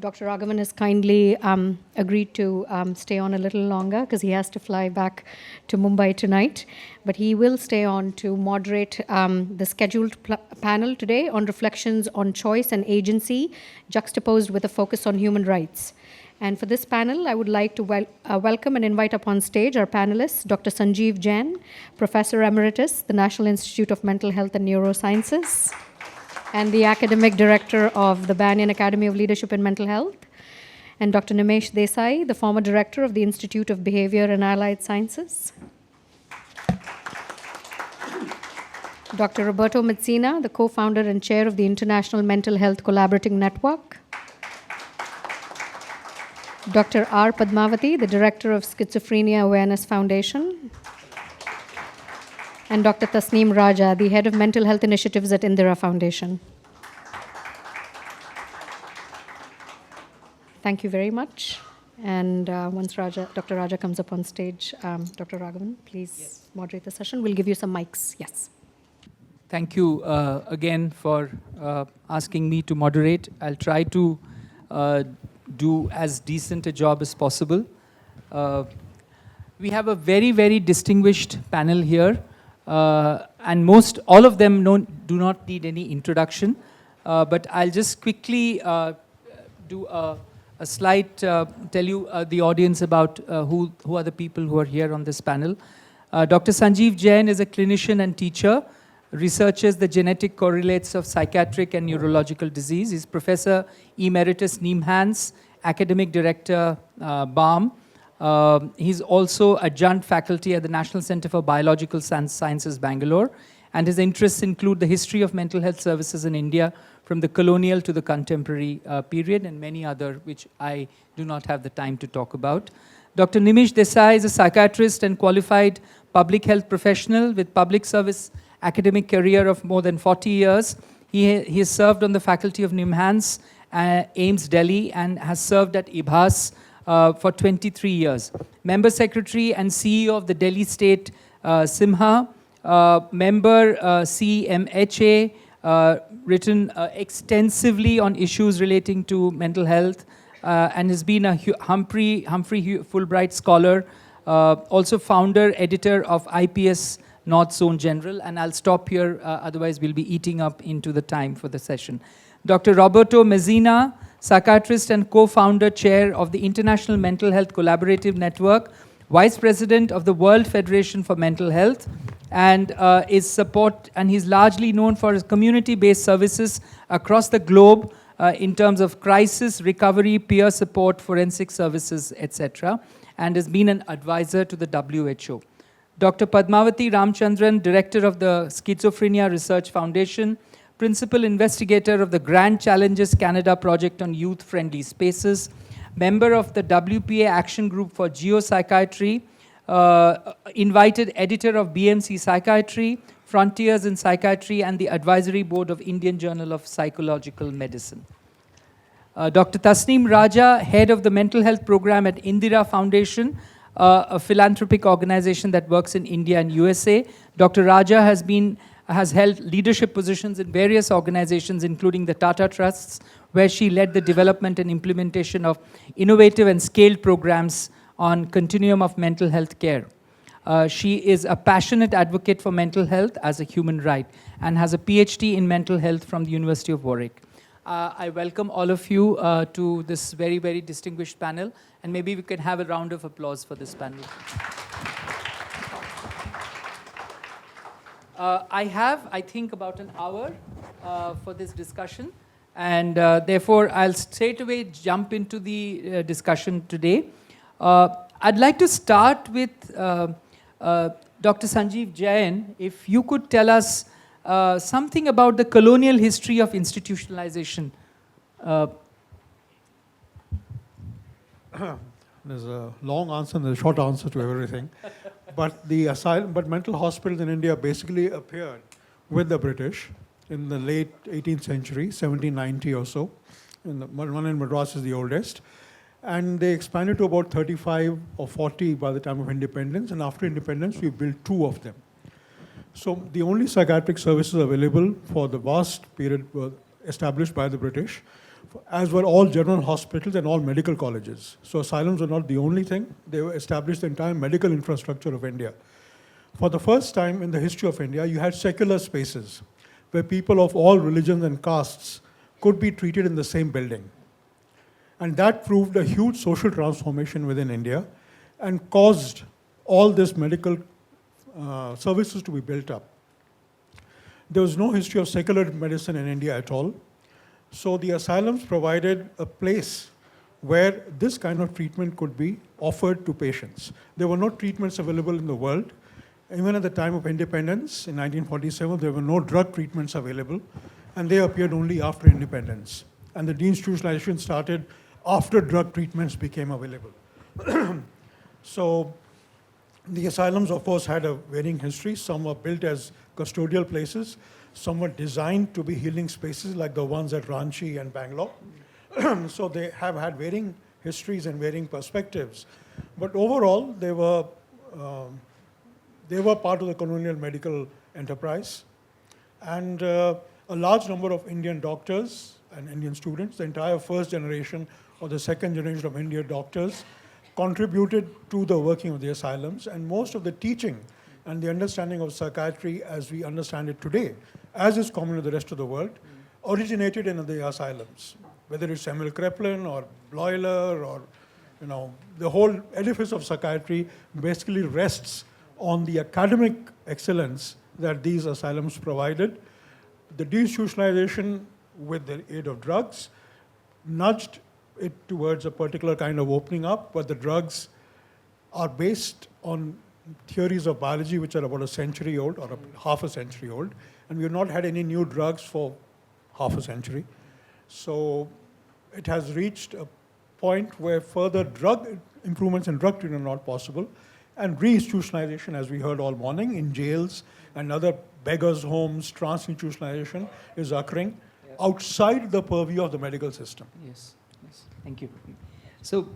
Dr. Raghavan has kindly agreed to stay on a little longer because he has to fly back to Mumbai tonight. But he will stay on to moderate the scheduled panel today on reflections on choice and agency, juxtaposed with a focus on human rights. And for this panel, I would like to welcome and invite up on stage our panelists, Dr. Sanjeev Jain, Professor Emeritus, the National Institute of Mental Health and Neurosciences, and the Academic Director of the Banyan Academy of Leadership in Mental Health, and Dr. Nimesh Desai, the former Director of the Institute of Behavior and Allied Sciences, Dr. Roberto Mezzina, the co-founder and chair of the International Mental Health Collaborating Network, Dr. R. Padmavati, the Director of Schizophrenia Awareness Foundation, and Dr. Tasneem Raja, the Head of Mental Health Initiatives at Indira Foundation. Thank you very much. And once Dr. Raja comes up on stage, Dr. Raghavan, please moderate the session. We'll give you some mics. Yes. Thank you again for asking me to moderate. I'll try to do as decent a job as possible. We have a very, very distinguished panel here, and all of them do not need any introduction, but I'll just quickly do a slide, tell you the audience about who are the people who are here on this panel. Dr. Sanjeev Jain is a clinician and teacher, researches the genetic correlates of psychiatric and neurological disease. He's Professor Emeritus NIMHANS, Academic Director BALM. He's also adjunct faculty at the National Center for Biological Sciences, Bangalore, and his interests include the history of mental health services in India from the colonial to the contemporary period, and many other which I do not have the time to talk about. Dr. Nimesh Desai is a psychiatrist and qualified public health professional with public service academic career of more than 40 years. He has served on the faculty of NIMHANS, AIMS Delhi, and has served at IHBAS for 23 years. Member Secretary and CEO of the Delhi State Simha, member CMHA, written extensively on issues relating to mental health, and has been a Humphrey Fulbright Scholar, also founder, editor of IPS North Zone General, and I'll stop here, otherwise we'll be eating up into the time for the session. Dr. Roberto Mezzina, psychiatrist and co-founder, chair of the International Mental Health Collaborative Network, vice president of the World Federation for Mental Health, and he's largely known for his community-based services across the globe in terms of crisis, recovery, peer support, forensic services, etc., and has been an advisor to the WHO. Dr. Padmavati Ramchandran, Director of the Schizophrenia Research Foundation, Principal Investigator of the Grand Challenges Canada Project on Youth-Friendly Spaces, member of the WPA Action Group for Geopsychiatry, invited editor of BMC Psychiatry, Frontiers in Psychiatry, and the Advisory Board of Indian Journal of Psychological Medicine. Dr. Tasneem Raja, head of the Mental Health Program at Indira Foundation, a philanthropic organization that works in India and USA. Dr. Raja has held leadership positions in various organizations, including the Tata Trusts, where she led the development and implementation of innovative and scaled programs on continuum of mental health care. She is a passionate advocate for mental health as a human right and has a PhD in mental health from the University of Warwick. I welcome all of you to this very, very distinguished panel, and maybe we can have a round of applause for this panel. I have, I think, about an hour for this discussion, and therefore I'll straight away jump into the discussion today. I'd like to start with Dr. Sanjeev Jain. If you could tell us something about the colonial history of institutionalization. There's a long answer and a short answer to everything. But mental hospitals in India basically appeared with the British in the late 18th century, 1790 or so. One in Madras is the oldest. And they expanded to about 35 or 40 by the time of independence. And after independence, we built 2 of them. So the only psychiatric services available for the vast period were established by the British, as were all general hospitals and all medical colleges. So asylums were not the only thing. They established the entire medical infrastructure of India. For the first time in the history of India, you had secular spaces where people of all religions and castes could be treated in the same building. And that proved a huge social transformation within India and caused all this medical services to be built up. There was no history of secular medicine in India at all. So the asylums provided a place where this kind of treatment could be offered to patients. There were no treatments available in the world. Even at the time of independence, in 1947, there were no drug treatments available, and they appeared only after independence. And the deinstitutionalization started after drug treatments became available. So the asylums, of course, had a varying history. Some were built as custodial places. Some were designed to be healing spaces, like the ones at Ranchi and Bangalore. So they have had varying histories and varying perspectives. But overall, they were part of the colonial medical enterprise. And a large number of Indian doctors and Indian students, the entire first generation or the second generation of Indian doctors, contributed to the working of the asylums. And most of the teaching and the understanding of psychiatry as we understand it today, as is common to the rest of the world, originated in the asylums. Whether it's Emil Kraepelin or Bleuler or, the whole edifice of psychiatry basically rests on the academic excellence that these asylums provided. The deinstitutionalization with the aid of drugs nudged it towards a particular kind of opening up, but the drugs are based on theories of biology which are about a century old or half a century old, and we have not had any new drugs for half a century. So it has reached a point where further drug improvements in drug treatment are not possible, and reinstitutionalization, as we heard all morning, in jails and other beggars' homes, trans-institutionalization is occurring outside the purview of the medical system. Yes, yes, thank you. So,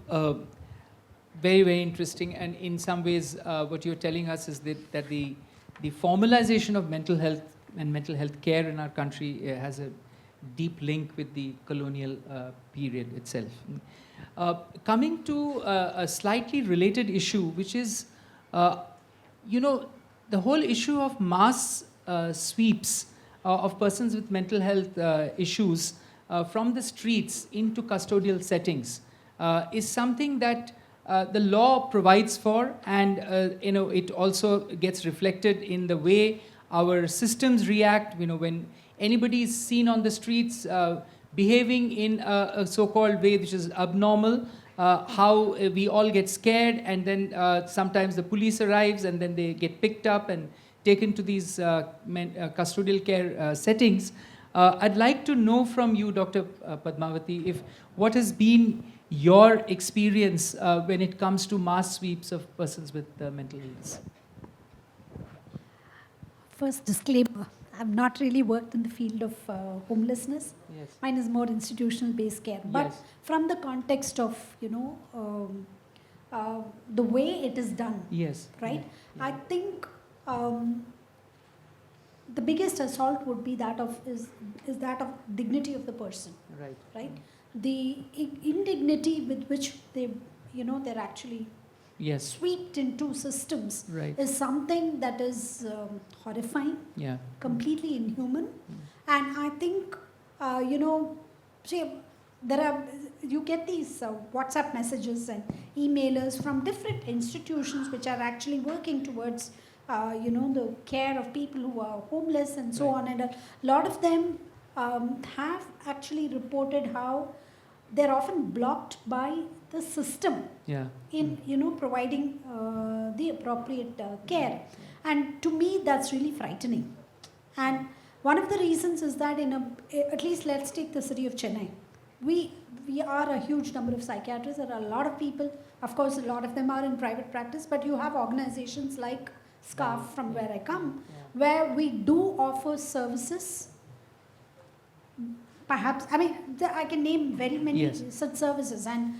very, very interesting, and in some ways, what you're telling us is that the formalization of mental health and mental health care in our country has a deep link with the colonial period itself. Coming to a slightly related issue, which is, the whole issue of mass sweeps of persons with mental health issues from the streets into custodial settings is something that the law provides for, and it also gets reflected in the way our systems react. When anybody is seen on the streets behaving in a so-called way which is abnormal, how we all get scared, and then sometimes the police arrives, and then they get picked up and taken to these custodial care settings. I'd like to know from you, Dr. Padmavati, what has been your experience when it comes to mass sweeps of persons with mental illness? First disclaimer, I've not really worked in the field of homelessness. Yes. Mine is more institutional based care. But Yes. from the context of, the way it is done, Yes. right? Yeah. I think the biggest assault would be that of dignity of the person, Right. right? The indignity with which they're actually Yes. swept into systems Right. is something that is horrifying, Yeah. completely inhuman. And I think, you get these WhatsApp messages and emailers from different institutions which are actually working towards, the care of people who are homeless and so Right. on. And a lot of them have actually reported how they're often blocked by the system Yeah. in providing the appropriate care. And to me that's really frightening. And one of the reasons is that at least let's take the city of Chennai. We are a huge number of psychiatrists. There are a lot of people, of course a lot of them are in private practice, but you have organizations like SCARF from where I come, where we do offer services. Perhaps, I can name very many Yes. such services, and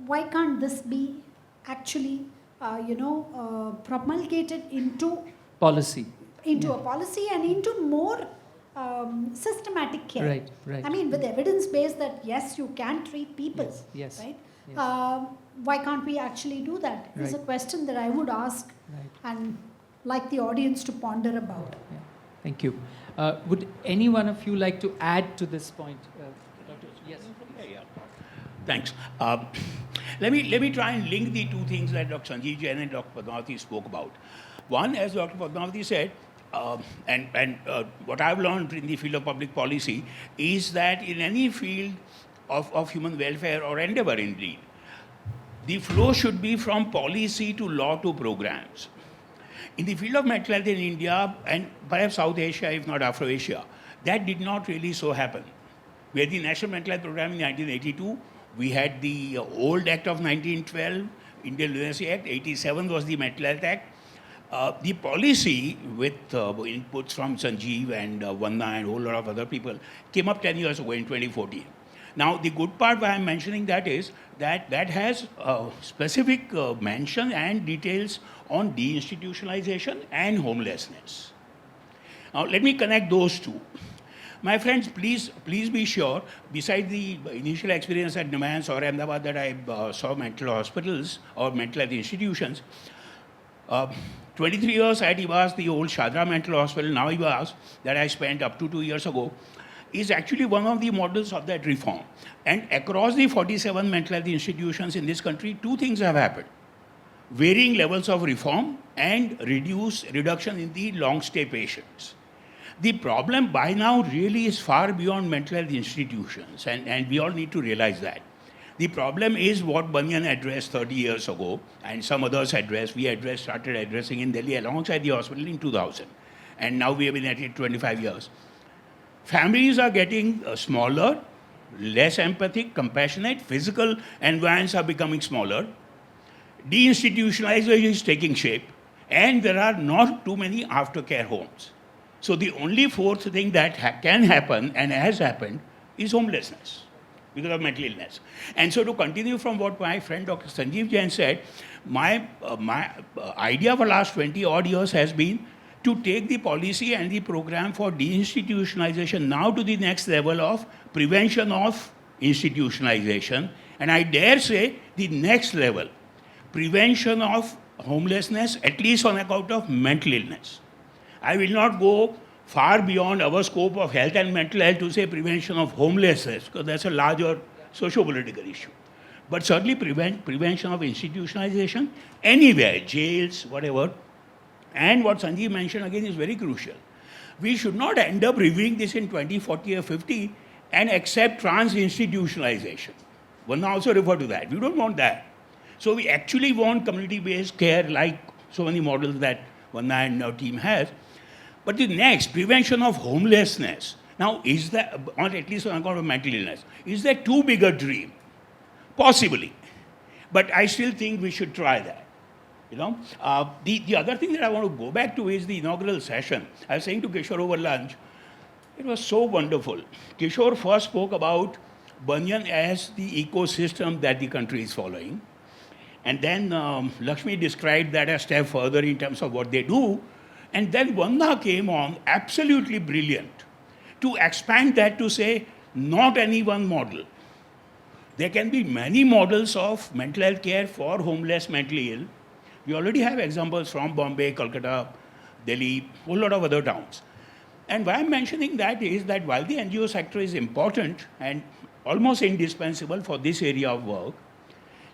why can't this be actually, promulgated into Policy. a policy and into more systematic care. Right, right. I mean, with evidence based that yes, you can treat people, Yes, right? yes. Why can't we actually do that? Is a Right. question that I would ask Right. and like the audience to ponder about. Yeah. Thank you. Would any one of you like to add to this point? Dr. Yes. Yeah. Thanks. Let me try and link the two things that Dr. Sanjeev Jain and Dr. Padmavati spoke about. One, as Dr. Padmavati said, and what I've learned in the field of public policy is that in any field of human welfare or endeavor indeed, the flow should be from policy to law to programs. In the field of mental health in India and perhaps South Asia, if not Afro-Asia, that did not really so happen. We had the National Mental Health Program in 1982. We had the old Act of 1912, Indian Lunacy Act. 87 was the Mental Health Act. The policy with inputs from Sanjeev and Vanna and a whole lot of other people came up 10 years ago in 2014. Now, the good part why I'm mentioning that is that that has specific mention and details on deinstitutionalization and homelessness. Now, let me connect those two. My friends, please be sure, besides the initial experience at NIMHANS or Ahmedabad that I saw mental hospitals or mental health institutions, 23 years at IHBAS, the old Shadra Mental Hospital, now IHBAS, that I spent up to 2 years ago, is actually one of the models of that reform. And across the 47 mental health institutions in this country, two things have happened. Varying levels of reform and reduction in the long-stay patients. The problem by now really is far beyond mental health institutions, and we all need to realize that. The problem is what Bunyan addressed 30 years ago, and some others addressed. We started addressing in Delhi alongside the hospital in 2000. And now we have been at it 25 years. Families are getting smaller, less empathic, compassionate, physical environments are becoming smaller. Deinstitutionalization is taking shape, and there are not too many aftercare homes. So the only fourth thing that can happen and has happened is homelessness because of mental illness. And so to continue from what my friend Dr. Sanjeev Jain said, my idea for the last 20 odd years has been to take the policy and the program for deinstitutionalization now to the next level of prevention of institutionalization. And I dare say the next level, prevention of homelessness, at least on account of mental illness. I will not go far beyond our scope of health and mental health to say prevention of homelessness, because that's a larger socio-political issue. But certainly prevention of institutionalization anywhere, jails, whatever. And what Sanjeev mentioned again is very crucial. We should not end up reviewing this in 20, 40 or 50 and accept trans-institutionalization. One also refer to that. We don't want that. So we actually want community-based care like so many models that Vanna and our team has. But the next, prevention of homelessness. Now, is that, or at least on account of mental illness, is that too big a dream? Possibly. But I still think we should try that. You know, the other thing that I want to go back to is the inaugural session. I was saying to Kishore over lunch, it was so wonderful. Kishore first spoke about Bunyan as the ecosystem that the country is following. And then Lakshmi described that a step further in terms of what they do. And then Vanna came on, absolutely brilliant, to expand that to say, not any one model. There can be many models of mental health care for homeless, mentally ill. We already have examples from Bombay, Calcutta, Delhi, a whole lot of other towns. And why I'm mentioning that is that while the NGO sector is important and almost indispensable for this area of work,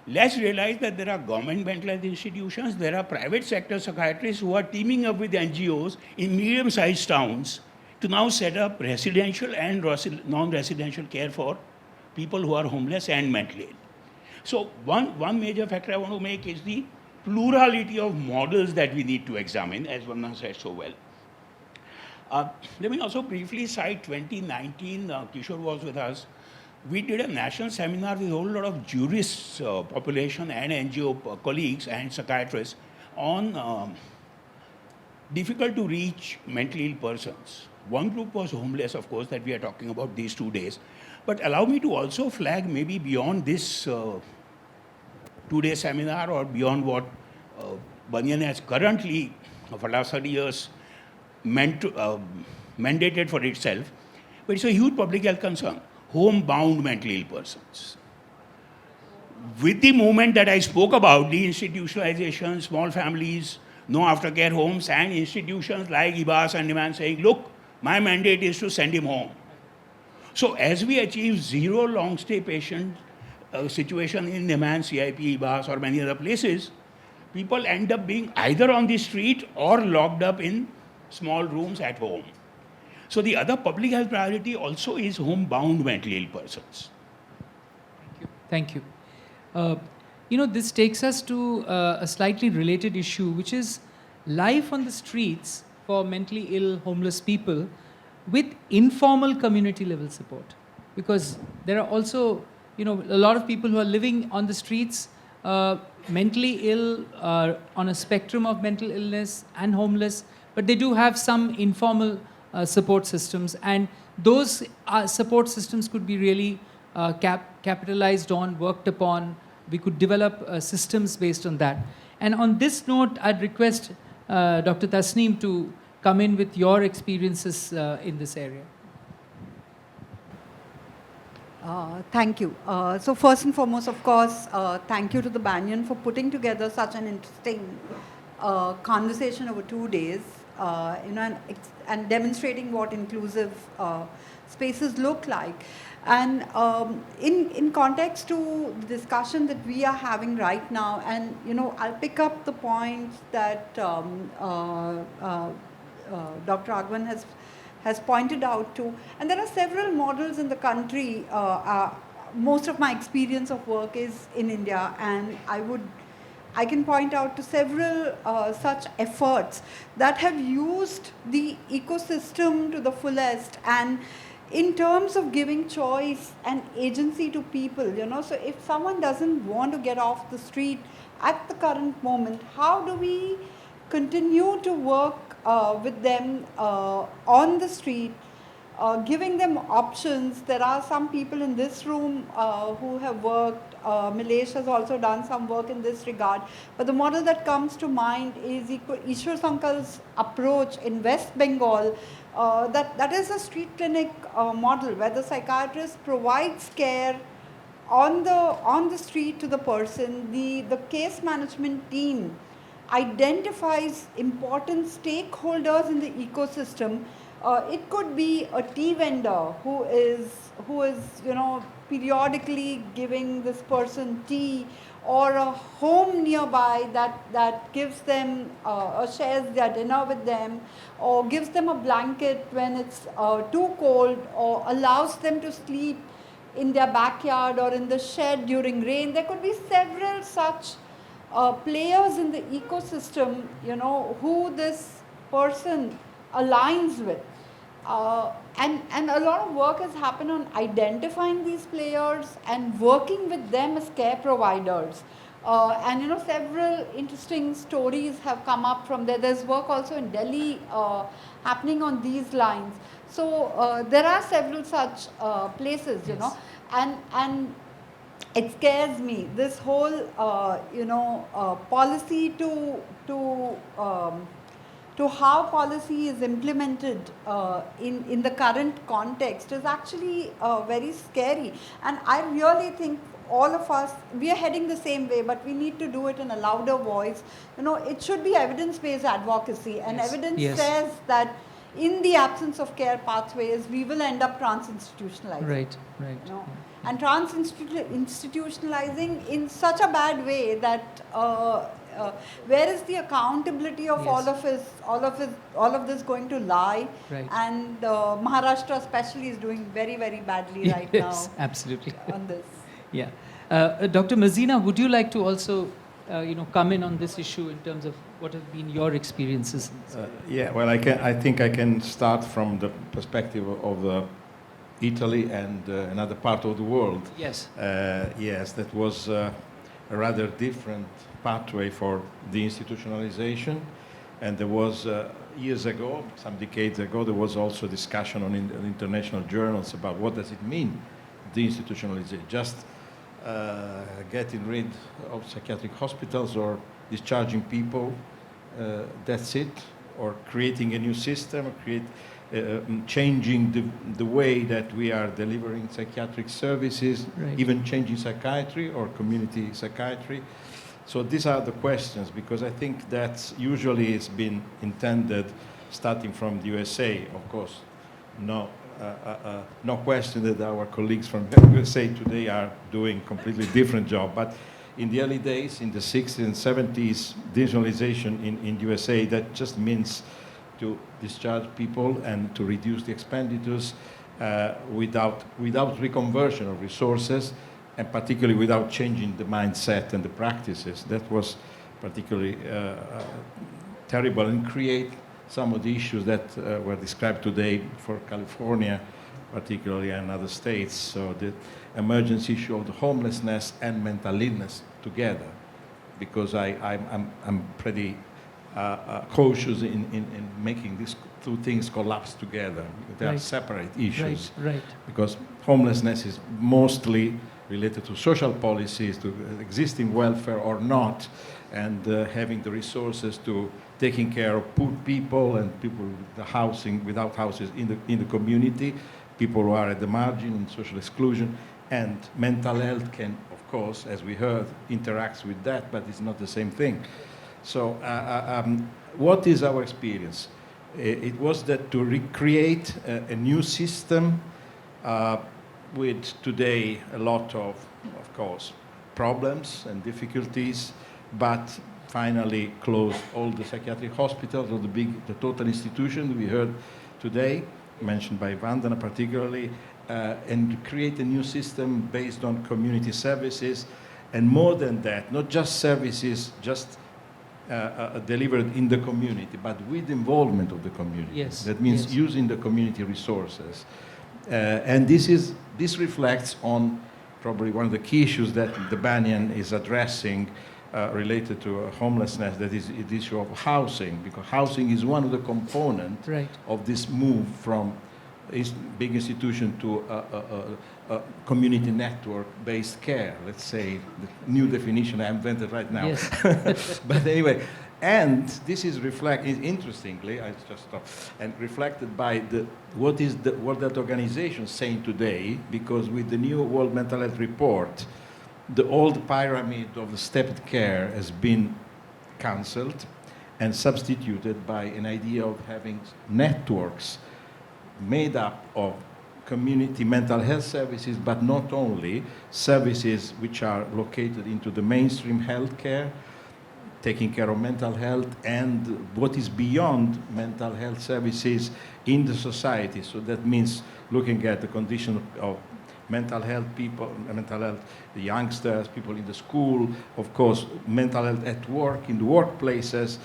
let's realize that there are government mental health institutions, there are private sector psychiatrists who are teaming up with NGOs in medium-sized towns to now set up residential and non-residential care for people who are homeless and mentally ill. So one major factor I want to make is the plurality of models that we need to examine, as Vanna said so well. Let me also briefly cite 2019, Kishore was with us. We did a national seminar with a whole lot of jurists, population and NGO colleagues and psychiatrists on difficult to reach mentally ill persons. One group was homeless, of course, that we are talking about these 2 days. But allow me to also flag maybe beyond this 2-day seminar or beyond what Bunyan has currently, for the last 30 years, mandated for itself, but it's a huge public health concern. Homebound mentally ill persons. With the movement that I spoke about, deinstitutionalization, small families, no aftercare homes, and institutions like IHBAS and NIMHANS saying, look, my mandate is to send him home. So as we achieve zero long-stay patient situation in NIMHANS, CIP, IHBAS, or many other places, people end up being either on the street or locked up in small rooms at home. So the other public health priority also is homebound mentally ill persons. Thank you. This takes us to a slightly related issue, which is life on the streets for mentally ill, homeless people with informal community level support. Because there are also, a lot of people who are living on the streets, mentally ill, on a spectrum of mental illness and homeless, but they do have some informal support systems, and those support systems could be really capitalized on, worked upon. We could develop systems based on that. And on this note, I'd request Dr. Tasneem to come in with your experiences in this area. Thank you. So first and foremost, of course, thank you to the Banyan for putting together such an interesting conversation over 2 days, and demonstrating what inclusive spaces look like. And in context to the discussion that we are having right now, and I'll pick up the points that Dr. Raghavan has pointed out to, and there are several models in the country. Most of my experience of work is in India, and I can point out to several such efforts that have used the ecosystem to the fullest, and in terms of giving choice and agency to people, so if someone doesn't want to get off the street at the current moment, how do we continue to work with them on the street, giving them options? There are some people in this room who have worked. Nimesh has also done some work in this regard. But the model that comes to mind is Ishwar Sankal's approach in West Bengal. That is a street clinic model where the psychiatrist provides care on the street to the person. The case management team identifies important stakeholders in the ecosystem. It could be a tea vendor who is periodically giving this person tea, or a home nearby that gives them shares their dinner with them, or gives them a blanket when it's too cold, or allows them to sleep in their backyard or in the shed during rain. There could be several such players in the ecosystem, who this person aligns with. And a lot of work has happened on identifying these players and working with them as care providers. And several interesting stories have come up from there. There's work also in Delhi happening on these lines. So there are several such places, Yes. and it scares me, this whole policy to how policy is implemented in the current context is actually very scary. And I really think all of us, we are heading the same way, but we need to do it in a louder voice. It should be evidence-based advocacy, and Yes. evidence Yes. says that in the absence of care pathways, we will end up trans-institutionalizing. Right. And trans-institutionalizing in such a bad way that where is the accountability of Yes. all of this going to lie? Right. And Maharashtra especially is doing very, very badly right Yes, now absolutely. on this. Yeah. Dr. Mezzina, would you like to also come in on this issue in terms of what have been your experiences? Yeah, well, I think I can start from the perspective of Italy and another part of the world. Yes. Yes, that was a rather different pathway for deinstitutionalization. And there was, years ago, some decades ago, there was also discussion on international journals about what does it mean, deinstitutionalization. Just getting rid of psychiatric hospitals or discharging people, that's it, or creating a new system, changing the way that we are delivering psychiatric services, Right. even changing psychiatry or community psychiatry. So these are the questions, because I think that usually it's been intended starting from the USA, of course. No question that our colleagues from the USA today are doing completely different job. But in the early days, in the 60s and 70s, digitalization in the USA, that just means to discharge people and to reduce the expenditures without reconversion of resources, and particularly without changing the mindset and the practices. That was particularly terrible, and create some of the issues that were described today for California, particularly, and other states. So the emergency issue of the homelessness and mental illness together, because I'm pretty cautious in making these two things collapse together. They are Right. separate issues. Right. Because homelessness is mostly related to social policies, to existing welfare or not, and having the resources to taking care of poor people and people with the housing, without houses in the community, people who are at the margin in social exclusion, and mental health can, of course, as we heard, interacts with that, but it's not the same thing. So what is our experience? It was that to recreate a new system with today a lot of course, problems and difficulties, but finally closed all the psychiatric hospitals, all the total institutions we heard today, mentioned by Vandana particularly, and create a new system based on community services, and more than that, not just services, just delivered in the community, but with involvement of the community. Yes. That means Yes. using the community resources. And this reflects on probably one of the key issues that the Banyan is addressing related to homelessness, that is the issue of housing, because housing is one of the components Right. of this move from big institution to a community network-based care, let's say, the new definition I invented right now. Yes. But anyway, and this is reflected, interestingly, I just stopped, and reflected by what that organization is saying today, because with the new World Mental Health Report, the old pyramid of the stepped care has been cancelled and substituted by an idea of having networks made up of community mental health services, but not only, services which are located into the mainstream healthcare, taking care of mental health, and what is beyond mental health services in the society. So that means looking at the condition of mental health people, mental health, the youngsters, people in the school, of course, mental health at work, in the workplaces,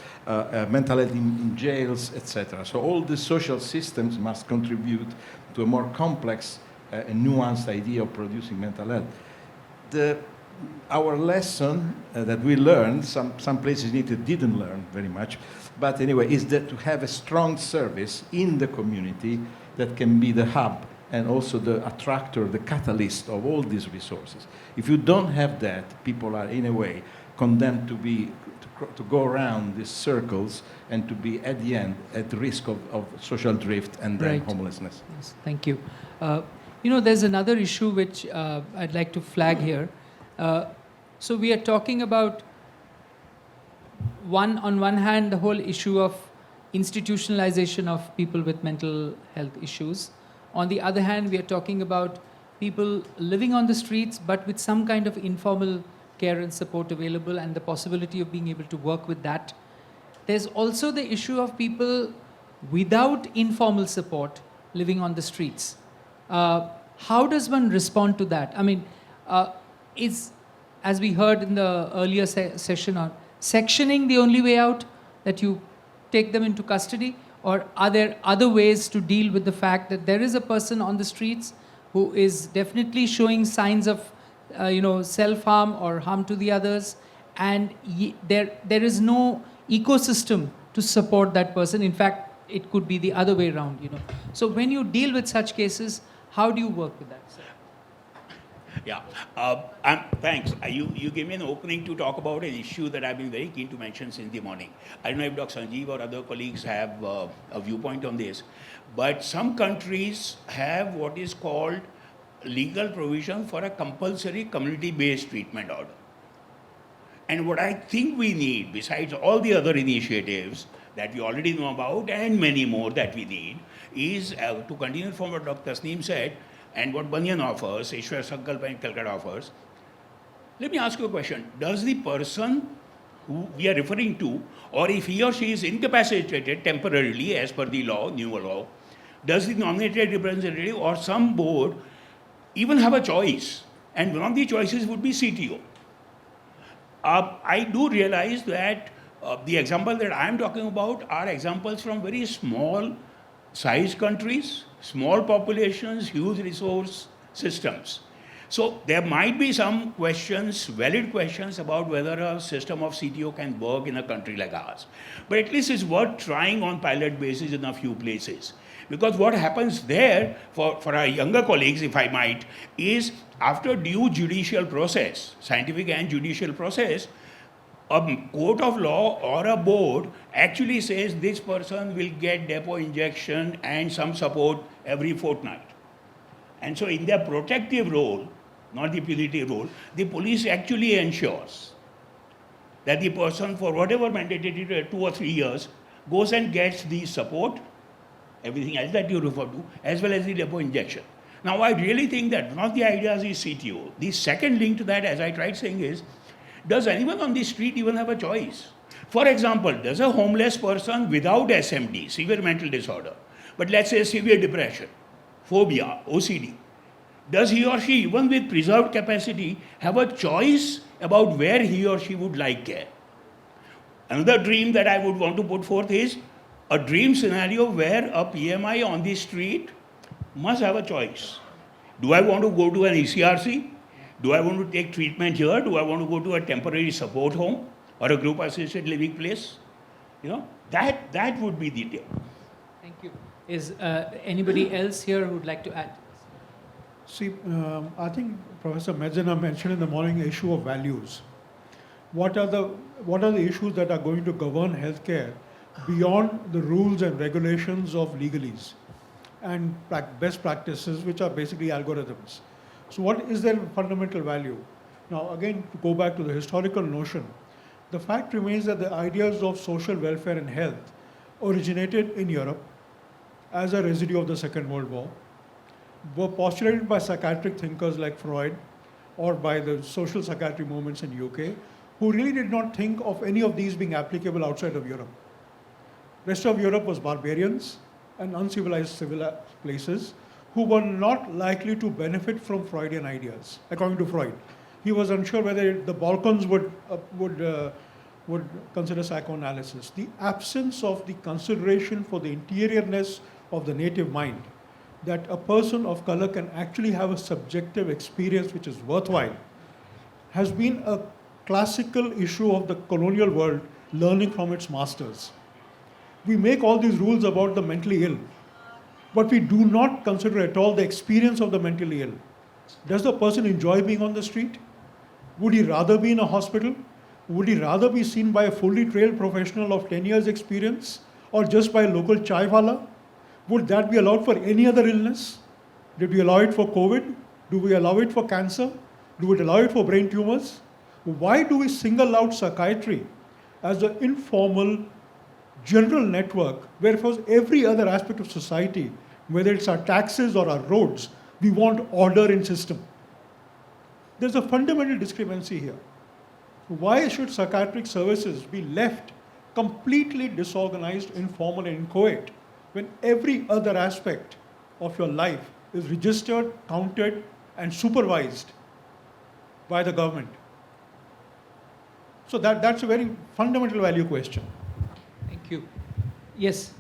mental health in jails, etc. So all the social systems must contribute to a more complex and nuanced idea of producing mental health. Our lesson that we learned, some places in Italy didn't learn very much, but anyway, is that to have a strong service in the community that can be the hub and also the attractor, the catalyst of all these resources. If you don't have that, people are in a way condemned to go around these circles and to be at the end at the risk of social drift and then Right. homelessness. Yes, thank you. There's another issue which I'd like to flag here. So we are talking about, on one hand, the whole issue of institutionalization of people with mental health issues. On the other hand, we are talking about people living on the streets, but with some kind of informal care and support available, and the possibility of being able to work with that. There's also the issue of people without informal support living on the streets. How does one respond to that? I mean, is, as we heard in the earlier session, on sectioning the only way out, that you take them into custody? Or are there other ways to deal with the fact that there is a person on the streets who is definitely showing signs of self-harm or harm to the others, and there is no ecosystem to support that person? In fact, it could be the other way around. So when you deal with such cases, how do you work with that? Yeah. Thanks. You gave me an opening to talk about an issue that I've been very keen to mention since the morning. I don't know if Dr. Sanjeev or other colleagues have a viewpoint on this, but some countries have what is called legal provision for a compulsory community-based treatment order. And what I think we need, besides all the other initiatives that we already know about and many more that we need, is to continue from what Dr. Tasneem said and what Banyan offers, Ishwar Sankalp and Calcutta offers. Let me ask you a question. Does the person who we are referring to, or if he or she is incapacitated temporarily as per the law, new law, does the nominated representative or some board even have a choice? And one of the choices would be CTO. I do realize that the example that I am talking about are examples from very small size countries, small populations, huge resource systems. So there might be some questions, valid questions about whether a system of CTO can work in a country like ours. But at least it's worth trying on pilot basis in a few places. Because what happens there, for our younger colleagues, if I might, is after due judicial process, scientific and judicial process, a court of law or a board actually says this person will get depot injection and some support every fortnight. And so in their protective role, not the punitive role, the police actually ensures that the person, for whatever mandated 2 or 3 years, goes and gets the support, everything else that you refer to, as well as the depot injection. Now, I really think that one of the ideas is CTO. The second link to that, as I tried saying, is, does anyone on the street even have a choice? For example, does a homeless person without SMD, severe mental disorder, but let's say severe depression, phobia, OCD, does he or she, even with preserved capacity, have a choice about where he or she would like care? Another dream that I would want to put forth is a dream scenario where a PMI on the street must have a choice. Do I want to go to an ECRC? Do I want to take treatment here? Do I want to go to a temporary support home or a group assisted living place? You know, that would be the deal. Thank you. Is anybody else here who would like to add? See, I think Professor Mezzina mentioned in the morning the issue of values. What are the issues that are going to govern healthcare beyond the rules and regulations of legalese and best practices, which are basically algorithms? So what is their fundamental value? Now, again, to go back to the historical notion, the fact remains that the ideas of social welfare and health originated in Europe as a residue of the Second World War, were postulated by psychiatric thinkers like Freud or by the social psychiatry movements in UK, who really did not think of any of these being applicable outside of Europe. Rest of Europe was barbarians and uncivilized places who were not likely to benefit from Freudian ideas, according to Freud. He was unsure whether the Balkans would consider psychoanalysis. The absence of the consideration for the interiorness of the native mind, that a person of color can actually have a subjective experience which is worthwhile, has been a classical issue of the colonial world learning from its masters. We make all these rules about the mentally ill, but we do not consider at all the experience of the mentally ill. Does the person enjoy being on the street? Would he rather be in a hospital? Would he rather be seen by a fully trained professional of 10 years experience or just by a local chai wala? Would that be allowed for any other illness? Did we allow it for COVID? Do we allow it for cancer? Do we allow it for brain tumors? Why do we single out psychiatry as an informal general network where for every other aspect of society, whether it's our taxes or our roads, we want order in system? There's a fundamental discrepancy here. Why should psychiatric services be left completely disorganized, informal, and inchoate when every other aspect of your life is registered, counted, and supervised by the government? So that's a very fundamental value question. Thank you. Yes.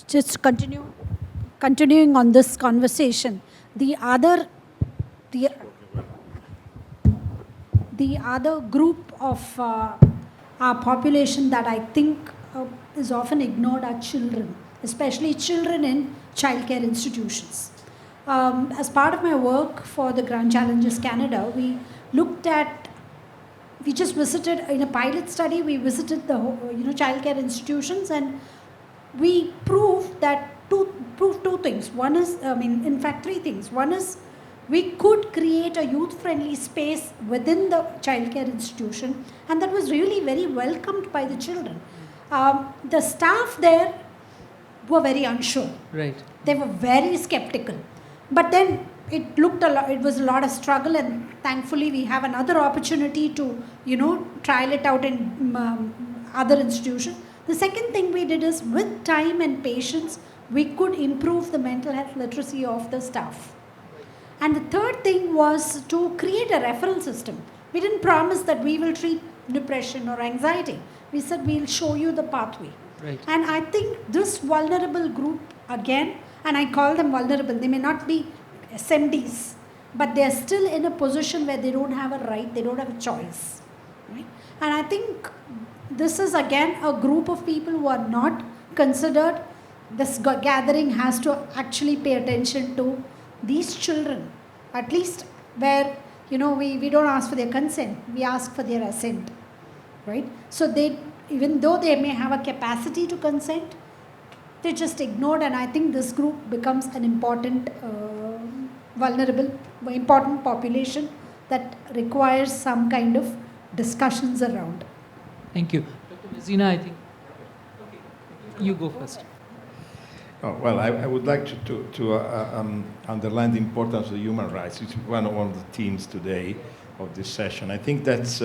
Just continuing on this conversation, the other group of our population that I think is often ignored are children, especially children in childcare institutions. as part of my work for the Grand Challenges Canada, we just visited in a pilot study. We visited the childcare institutions, and we proved two things. One is, in fact, three things. One is we could create a youth-friendly space within the childcare institution, and that was really very welcomed by the children. The staff there were very unsure. Right. They were very skeptical. But then it was a lot of struggle, and thankfully we have another opportunity to, trial it out in other institutions. The second thing we did is, with time and patience, we could improve the mental health literacy of the staff. And the third thing was to create a referral system. We didn't promise that we will treat depression or anxiety. We said we'll show you the pathway. Right. And I think this vulnerable group, again, and I call them vulnerable, they may not be SMDs, but they're still in a position where they don't have a right, they don't have a choice. Right? And I think this is again a group of people who are not considered. This gathering has to actually pay attention to these children, at least where, we don't ask for their consent, we ask for their assent. Right? So even though they may have a capacity to consent, they're just ignored, and I think this group becomes an important, important population that requires some kind of discussions around. Thank you. Dr. Mezzina, I think. Okay. You go first. Oh, well, I would like to underline the importance of human rights. It's one of the themes today of this session. I think that's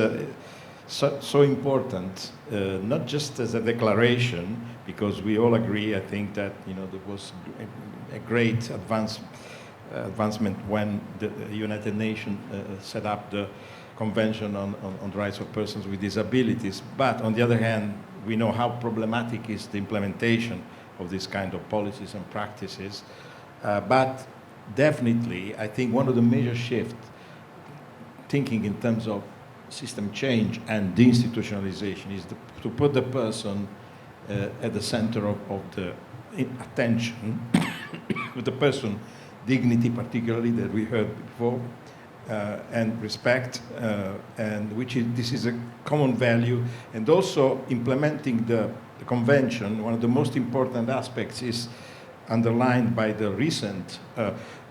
so important, not just as a declaration, because we all agree, I think, that there was a great advancement when the United Nations set up the Convention on the Rights of Persons with Disabilities. But on the other hand, we know how problematic is the implementation of this kind of policies and practices. But definitely, I think one of the major shifts, thinking in terms of system change and deinstitutionalization, is to put the person at the center of the attention, with the person dignity particularly that we heard before, and respect, and this is a common value, and also implementing the convention. One of the most important aspects is underlined by the recent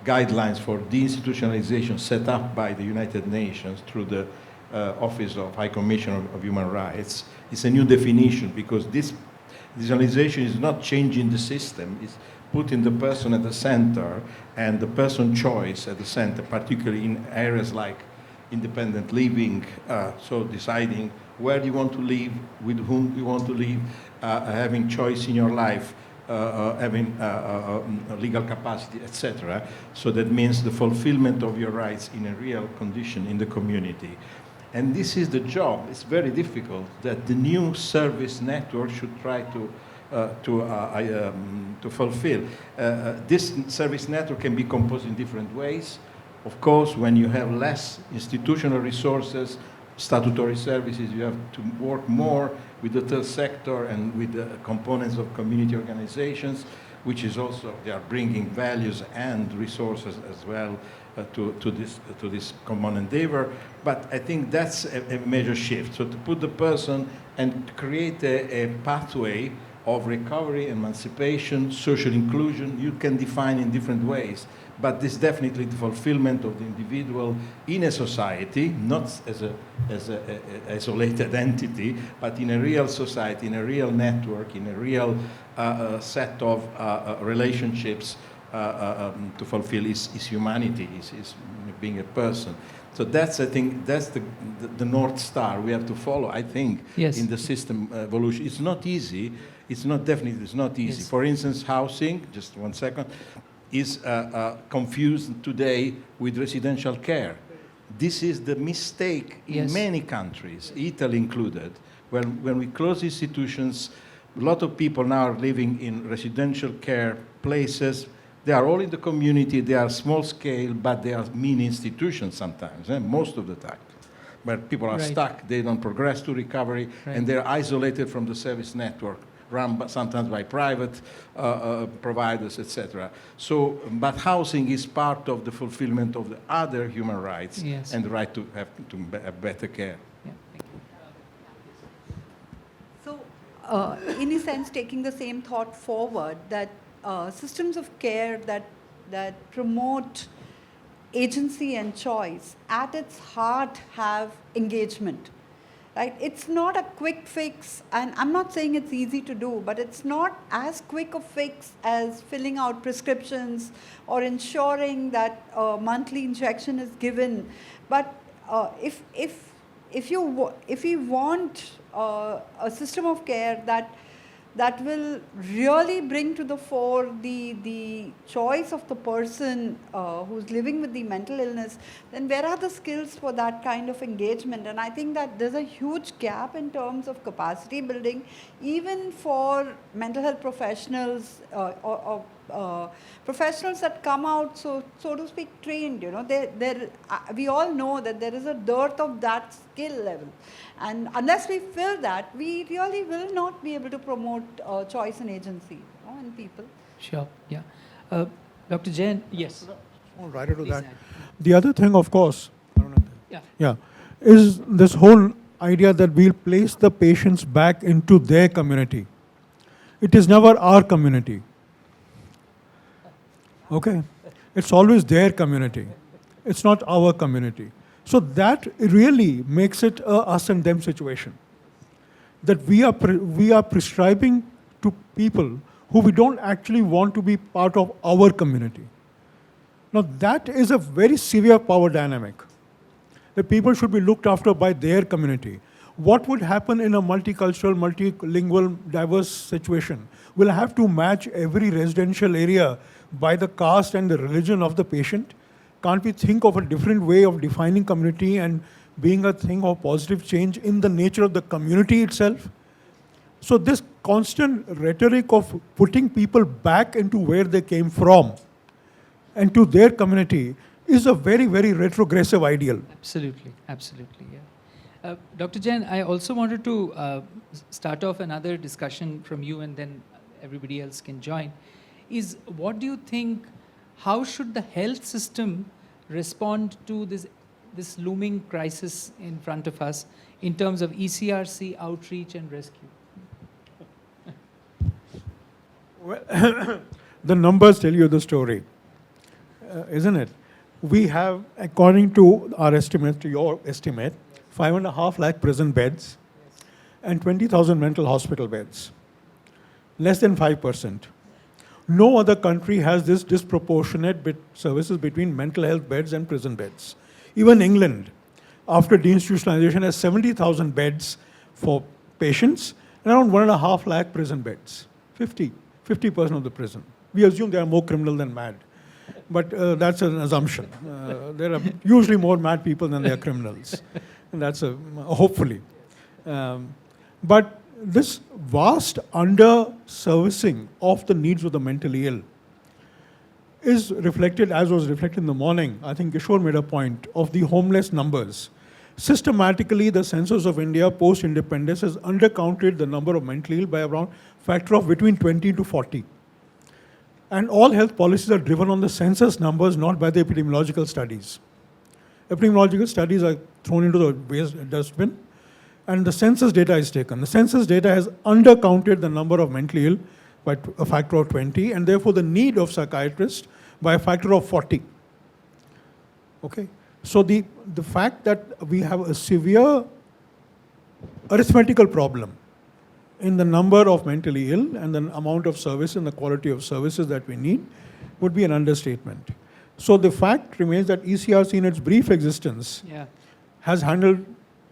guidelines for deinstitutionalization set up by the United Nations through the Office of High Commissioner of Human Rights. It's a new definition, because this institutionalization is not changing the system, it's putting the person at the center and the person choice at the center, particularly in areas like independent living, so deciding where you want to live, with whom you want to live, having choice in your life, having legal capacity, etc. So that means the fulfillment of your rights in a real condition in the community. And this is the job. It's very difficult that the new service network should try to fulfill. This service network can be composed in different ways. Of course, when you have less institutional resources, statutory services, you have to work more with the third sector and with the components of community organizations, which is also, they are bringing values and resources as well to this common endeavor. But I think that's a major shift. So to put the person and create a pathway of recovery, emancipation, social inclusion, you can define in different ways. But this definitely the fulfillment of the individual in a society, not as a isolated entity, but in a real society, in a real network, in a real set of relationships to fulfill his humanity, his being a person. So that's, I think, that's the North Star we have to follow, I think, yes, in the system evolution. It's not easy. It's not easy. Yes. For instance, housing, just 1 second, is confused today with residential care. This is the mistake in many countries, Italy included. When we close institutions, a lot of people now are living in residential care places. They are all in the community, they are small scale, but they are mini institutions sometimes, most of the time, where people are stuck, they don't progress to recovery, and they're isolated from the service network run sometimes by private providers, etc. So, but housing is part of the fulfillment of the other human rights Yes. and the right to have better care. Yeah, thank you. So, in a sense, taking the same thought forward, that systems of care that promote agency and choice at its heart have engagement. Right? It's not a quick fix, and I'm not saying it's easy to do, but it's not as quick a fix as filling out prescriptions or ensuring that a monthly injection is given. But if you want a system of care that will really bring to the fore the choice of the person who's living with the mental illness, then where are the skills for that kind of engagement? And I think that there's a huge gap in terms of capacity building, even for mental health professionals or professionals that come out, so to speak, trained. You know, we all know that there is a dearth of that skill level. And unless we fill that, we really will not be able to promote choice and agency, you know, in people. Sure, yeah. Dr. Jain, yes. I'll write it to Please that. add. The other thing, of course, Yeah. is this whole idea that we'll place the patients back into their community. It is never our community. Okay? It's always their community. It's not our community. So that really makes it a us and them situation. That we are prescribing to people who we don't actually want to be part of our community. Now that is a very severe power dynamic. The people should be looked after by their community. What would happen in a multicultural, multilingual, diverse situation? We'll have to match every residential area by the caste and the religion of the patient. Can't we think of a different way of defining community and being a thing of positive change in the nature of the community itself? So this constant rhetoric of putting people back into where they came from and to their community is a very, very retrogressive ideal. Absolutely, absolutely, yeah. Dr. Jain, I also wanted to start off another discussion from you, and then everybody else can join. Is what do you think, how should the health system respond to this looming crisis in front of us in terms of ECRC, outreach and rescue? Well, the numbers tell you the story, isn't it? We have, according to our estimate, to your estimate, 5.5 lakh prison beds and 20,000 mental hospital beds. Less than 5%. No other country has this disproportionate services between mental health beds and prison beds. Even England, after deinstitutionalization, has 70,000 beds for patients and around 1.5 lakh prison beds. 50% of the prison. We assume they are more criminal than mad. But that's an assumption. There are usually more mad people than there are criminals. And that's hopefully. But this vast under-servicing of the needs of the mentally ill is reflected, as was reflected in the morning. I think Kishore made a point of the homeless numbers. Systematically, the census of India post-independence has undercounted the number of mentally ill by around factor of between 20 to 40. And all health policies are driven on the census numbers, not by the epidemiological studies. Epidemiological studies are thrown into the waste dustbin, and the census data is taken. The census data has undercounted the number of mentally ill by a factor of 20, and therefore the need of psychiatrists by a factor of 40. Okay? So the fact that we have a severe arithmetical problem in the number of mentally ill and the amount of service and the quality of services that we need would be an understatement. So the fact remains that ECRC in its brief existence has handled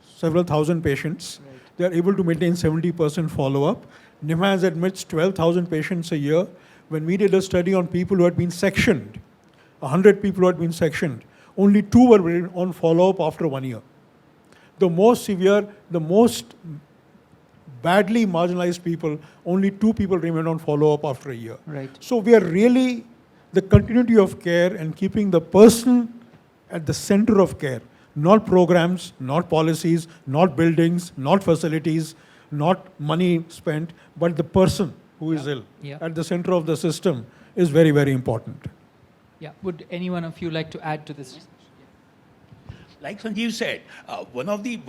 several thousand patients. Right. They are able to maintain 70% follow-up. NIMHANS admits 12,000 patients a year. When we did a study on people who had been sectioned, 100 people who had been sectioned, only 2 were on follow-up after 1 year. The most severe, the most badly marginalized people, only 2 people remained on follow-up after a year. Right. So we are really, the continuity of care and keeping the person at the center of care, not programs, not policies, not buildings, not facilities, not money spent, but the person who is ill Yeah. at the center of the system is very, very important. Yeah. Would any one of you like to add to this? Like Sanjeev said, one of the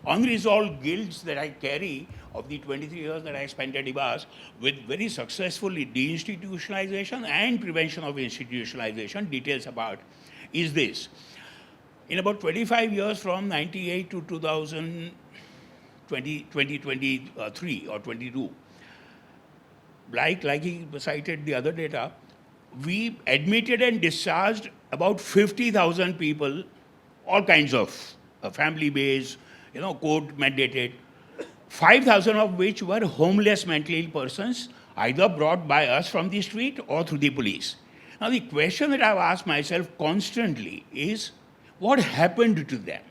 unresolved guilts that I carry of the 23 years that I spent at IHBAS with very successful deinstitutionalization and prevention of institutionalization, details about, is this. In about 25 years from 98 to 2023 or 22, like he cited the other data, we admitted and discharged about 50,000 people, all kinds of family-based, court mandated, 5,000 of which were homeless mentally ill persons, either brought by us from the street or through the police. Now, the question that I've asked myself constantly is, what happened to them?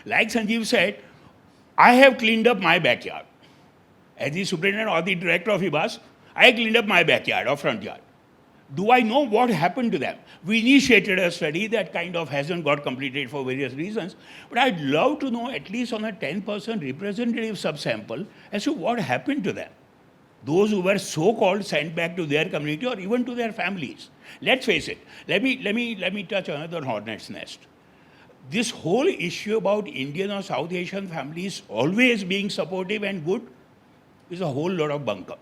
Like Sanjeev said, I have cleaned up my backyard. As the superintendent or the director of IHBAS, I cleaned up my backyard or front yard. Do I know what happened to them? We initiated a study that kind of hasn't got completed for various reasons, but I'd love to know at least on a 10% representative subsample as to what happened to them. Those who were so-called sent back to their community or even to their families. Let's face it. Let me touch another hornet's nest. This whole issue about Indian or South Asian families always being supportive and good is a whole lot of bunker.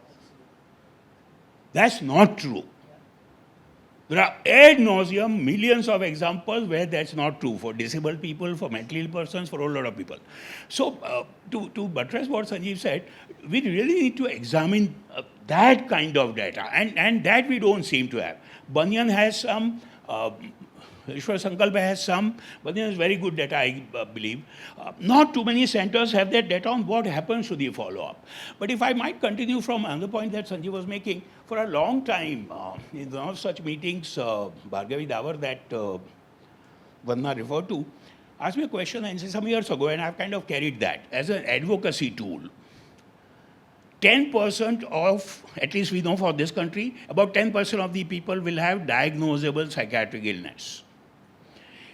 That's not true. There are ad nauseum millions of examples where that's not true for disabled people, for mentally ill persons, for a whole lot of people. So to buttress what Sanjeev said, we really need to examine that kind of data, and that we don't seem to have. Banyan has some, Ishwar Sankalpa has some, Banyan has very good data, I believe. Not too many centers have that data on what happens to the follow-up. But if I might continue from another point that Sanjeev was making, for a long time, in one of such meetings, Bhargavi Davar that Vandana referred to, asked me a question and said some years ago, and I've kind of carried that as an advocacy tool. 10% of, at least we know for this country, about 10% of the people will have diagnosable psychiatric illness.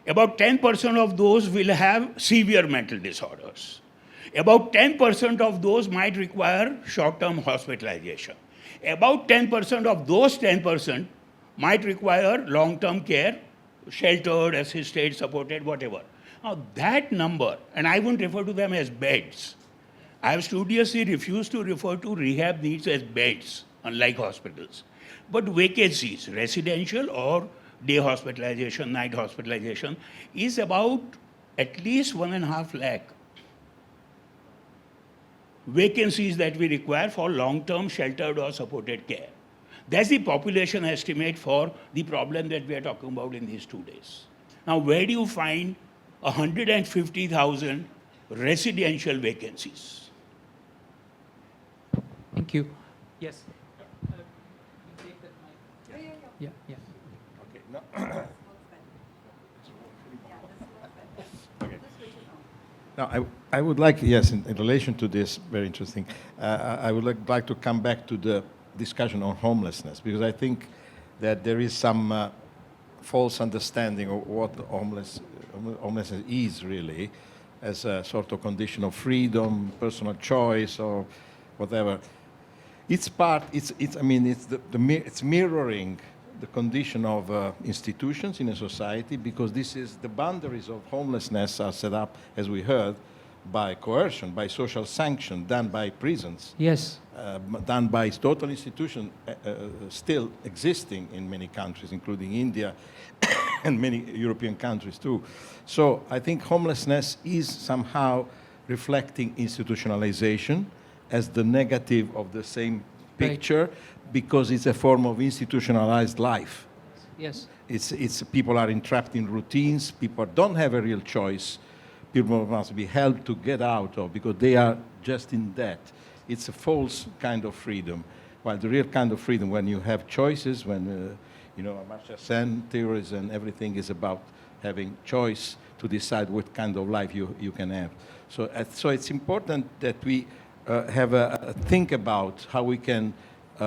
About 10% of those will have severe mental disorders. About 10% of those might require short-term hospitalization. About 10% of those 10% might require long-term care, sheltered, assisted, supported, whatever. Now that number, and I wouldn't refer to them as beds. I have studiously refused to refer to rehab needs as beds, unlike hospitals. But vacancies, residential or day hospitalization, night hospitalization, is about at least 1.5 lakh vacancies that we require for long-term sheltered or supported care. That's the population estimate for the problem that we are talking about in these 2 days. Now, where do you find 150,000 residential vacancies? Thank you. Yes. Yeah. Okay. No. Okay. Now, I would like, yes, in relation to this, very interesting, I would like to come back to the discussion on homelessness, because I think that there is some false understanding of what homelessness is really, as a sort of condition of freedom, personal choice, or whatever. It's mirroring the condition of institutions in a society, because this is the boundaries of homelessness are set up, as we heard, by coercion, by social sanction, done by prisons. Yes. Done by total institutions still existing in many countries, including India and many European countries too. So I think homelessness is somehow reflecting institutionalization as the negative of the same picture, because it's a form of institutionalized life. Yes. It's people are entrapped in routines. People don't have a real choice. People must be helped to get out of, because they are just in debt. It's a false kind of freedom. While the real kind of freedom, when you have choices, when IMHCN theories and everything is about having choice to decide what kind of life you can have. So it's important that we have a think about how we can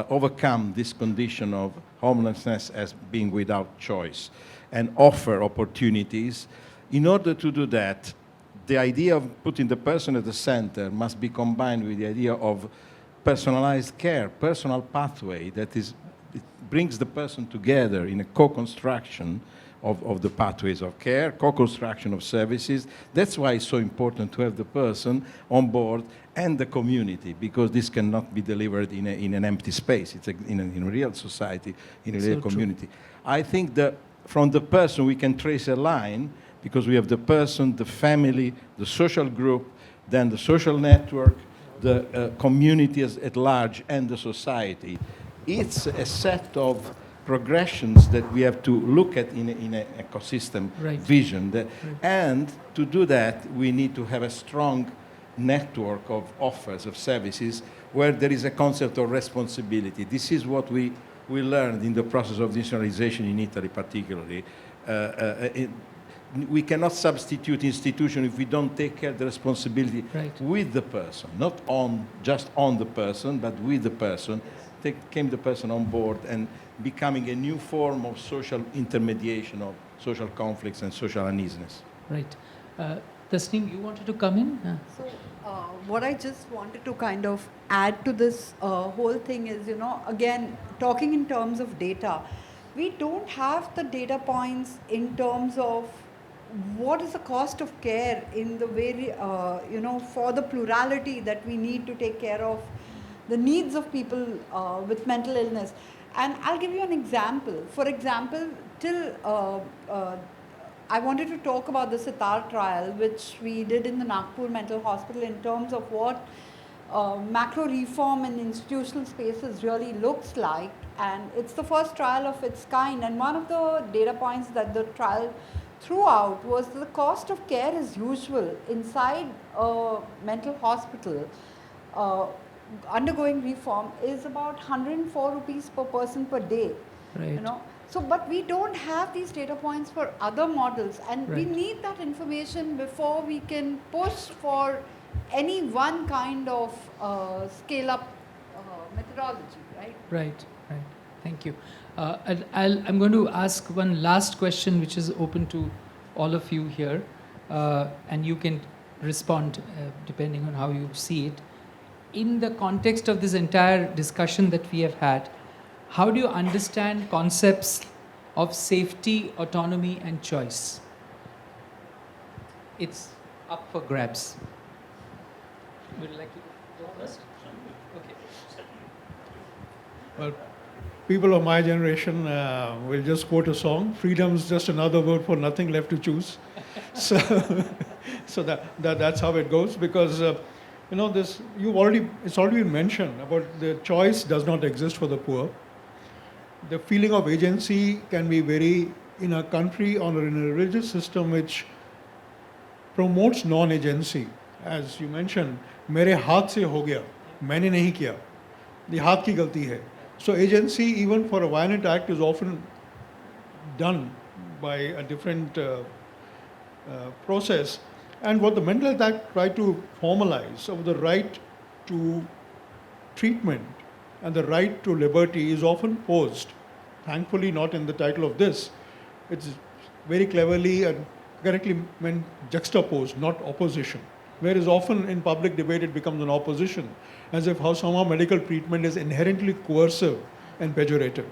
overcome this condition of homelessness as being without choice, and offer opportunities. In order to do that, the idea of putting the person at the center must be combined with the idea of personalized care, personal pathway that is, it brings the person together in a co-construction of the pathways of care, co-construction of services. That's why it's so important to have the person on board and the community, because this cannot be delivered in an empty space. It's in a real society, in a real community. I think that from the person we can trace a line, because we have the person, the family, the social group, then the social network, the community at large, and the society. It's a set of progressions that we have to look at in an ecosystem vision. And to do that, we need to have a strong network of offers, of services, where there is a concept of responsibility. This is what we learned in the process of decentralization in Italy particularly. We cannot substitute institution if we don't take care of the responsibility with the person, not just on the person, but with the person. Came the person on board and becoming a new form of social intermediation of social conflicts and social uneasiness. Right. Tasneem, you wanted to come in? So, what I just wanted to kind of add to this whole thing is, again, talking in terms of data, we don't have the data points in terms of what is the cost of care in the very, for the plurality that we need to take care of the needs of people with mental illness. And I'll give you an example. For example, I wanted to talk about the Sitar trial, which we did in the Nagpur Mental Hospital in terms of what macro reform in institutional spaces really looks like. And it's the first trial of its kind. And one of the data points that the trial threw out was the cost of care as usual inside a mental hospital undergoing reform is about 104 rupees per person per day. Right. So, but we don't have these data points for other models, and we need that information before we can push for any one kind of scale-up methodology, right? Right. Thank you. I'm going to ask one last question, which is open to all of you here, and you can respond depending on how you see it. In the context of this entire discussion that we have had, how do you understand concepts of safety, autonomy, and choice? It's up for grabs. Would you like to go first? Okay. Well, people of my generation will just quote a song. Freedom is just another word for nothing left to choose. So that's how it goes, because it's already been mentioned about the choice does not exist for the poor. The feeling of agency can be in a country or in a religious system which promotes non-agency. As you mentioned, मेरे हाथ से हो गया, मैंने नहीं किया. The हाथ की गलती है. So agency, even for a violent act, is often done by a different process. And what the Mental Health Act tried to formalize of the right to treatment and the right to liberty is often posed. Thankfully, not in the title of this. It's very cleverly and correctly meant juxtaposed, not opposition. Whereas often in public debate it becomes an opposition, as if somehow medical treatment is inherently coercive and pejorative.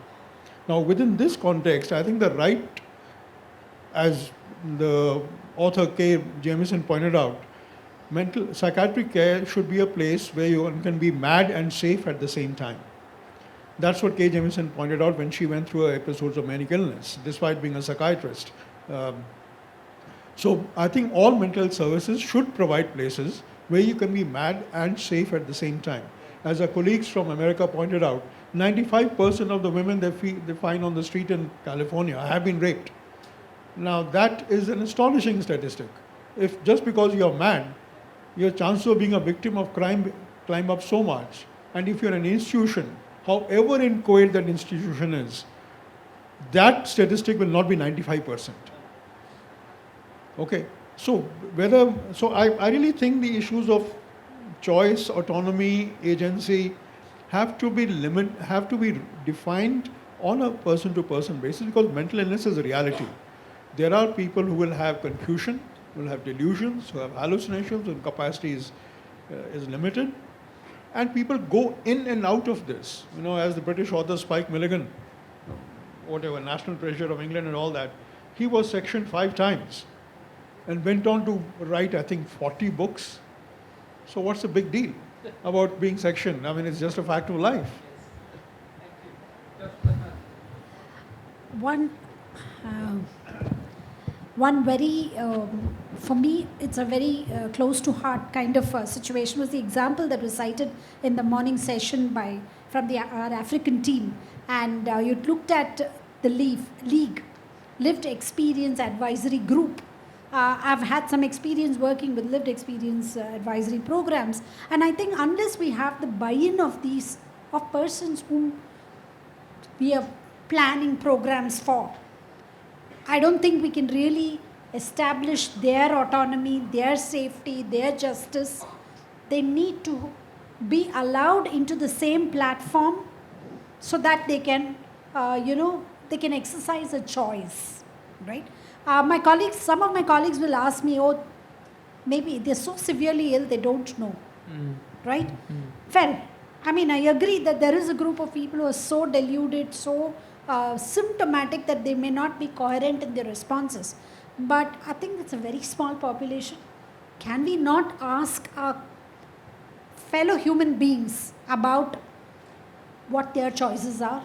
Now, within this context, I think the right, as the author K. Jamieson pointed out, psychiatric care should be a place where you can be mad and safe at the same time. That's what K. Jamieson pointed out when she went through her episodes of manic illness, despite being a psychiatrist. So I think all mental health services should provide places where you can be mad and safe at the same time. As our colleagues from America pointed out, 95% of the women they find on the street in California have been raped. Now that is an astonishing statistic. If just because you're mad, your chances of being a victim of crime climb up so much. And if you're an institution, however inchoate that institution is, that statistic will not be 95%. Okay, so I really think the issues of choice, autonomy, agency have to be defined on a person-to-person basis, because mental illness is a reality. There are people who will have confusion, will have delusions, who have hallucinations, and capacity is limited. And people go in and out of this. You know, as the British author Spike Milligan, whatever, National Treasure of England and all that, he was sectioned 5 times and went on to write, I think, 40 books. So what's the big deal about being sectioned? I mean, it's just a fact of life. One very, for me, it's a very close to heart kind of situation was the example that was cited in the morning session from our African team. And you looked at the League, Lived Experience Advisory Group. I've had some experience working with lived experience advisory programs. And I think unless we have the buy-in of persons whom we are planning programs for, I don't think we can really establish their autonomy, their safety, their justice. They need to be allowed into the same platform so that they can, they can exercise a choice, right? Some of my colleagues will ask me, oh, maybe they're so severely ill, they don't know, right? Well, I mean, I agree that there is a group of people who are so deluded, so symptomatic that they may not be coherent in their responses. But I think it's a very small population. Can we not ask our fellow human beings about what their choices are?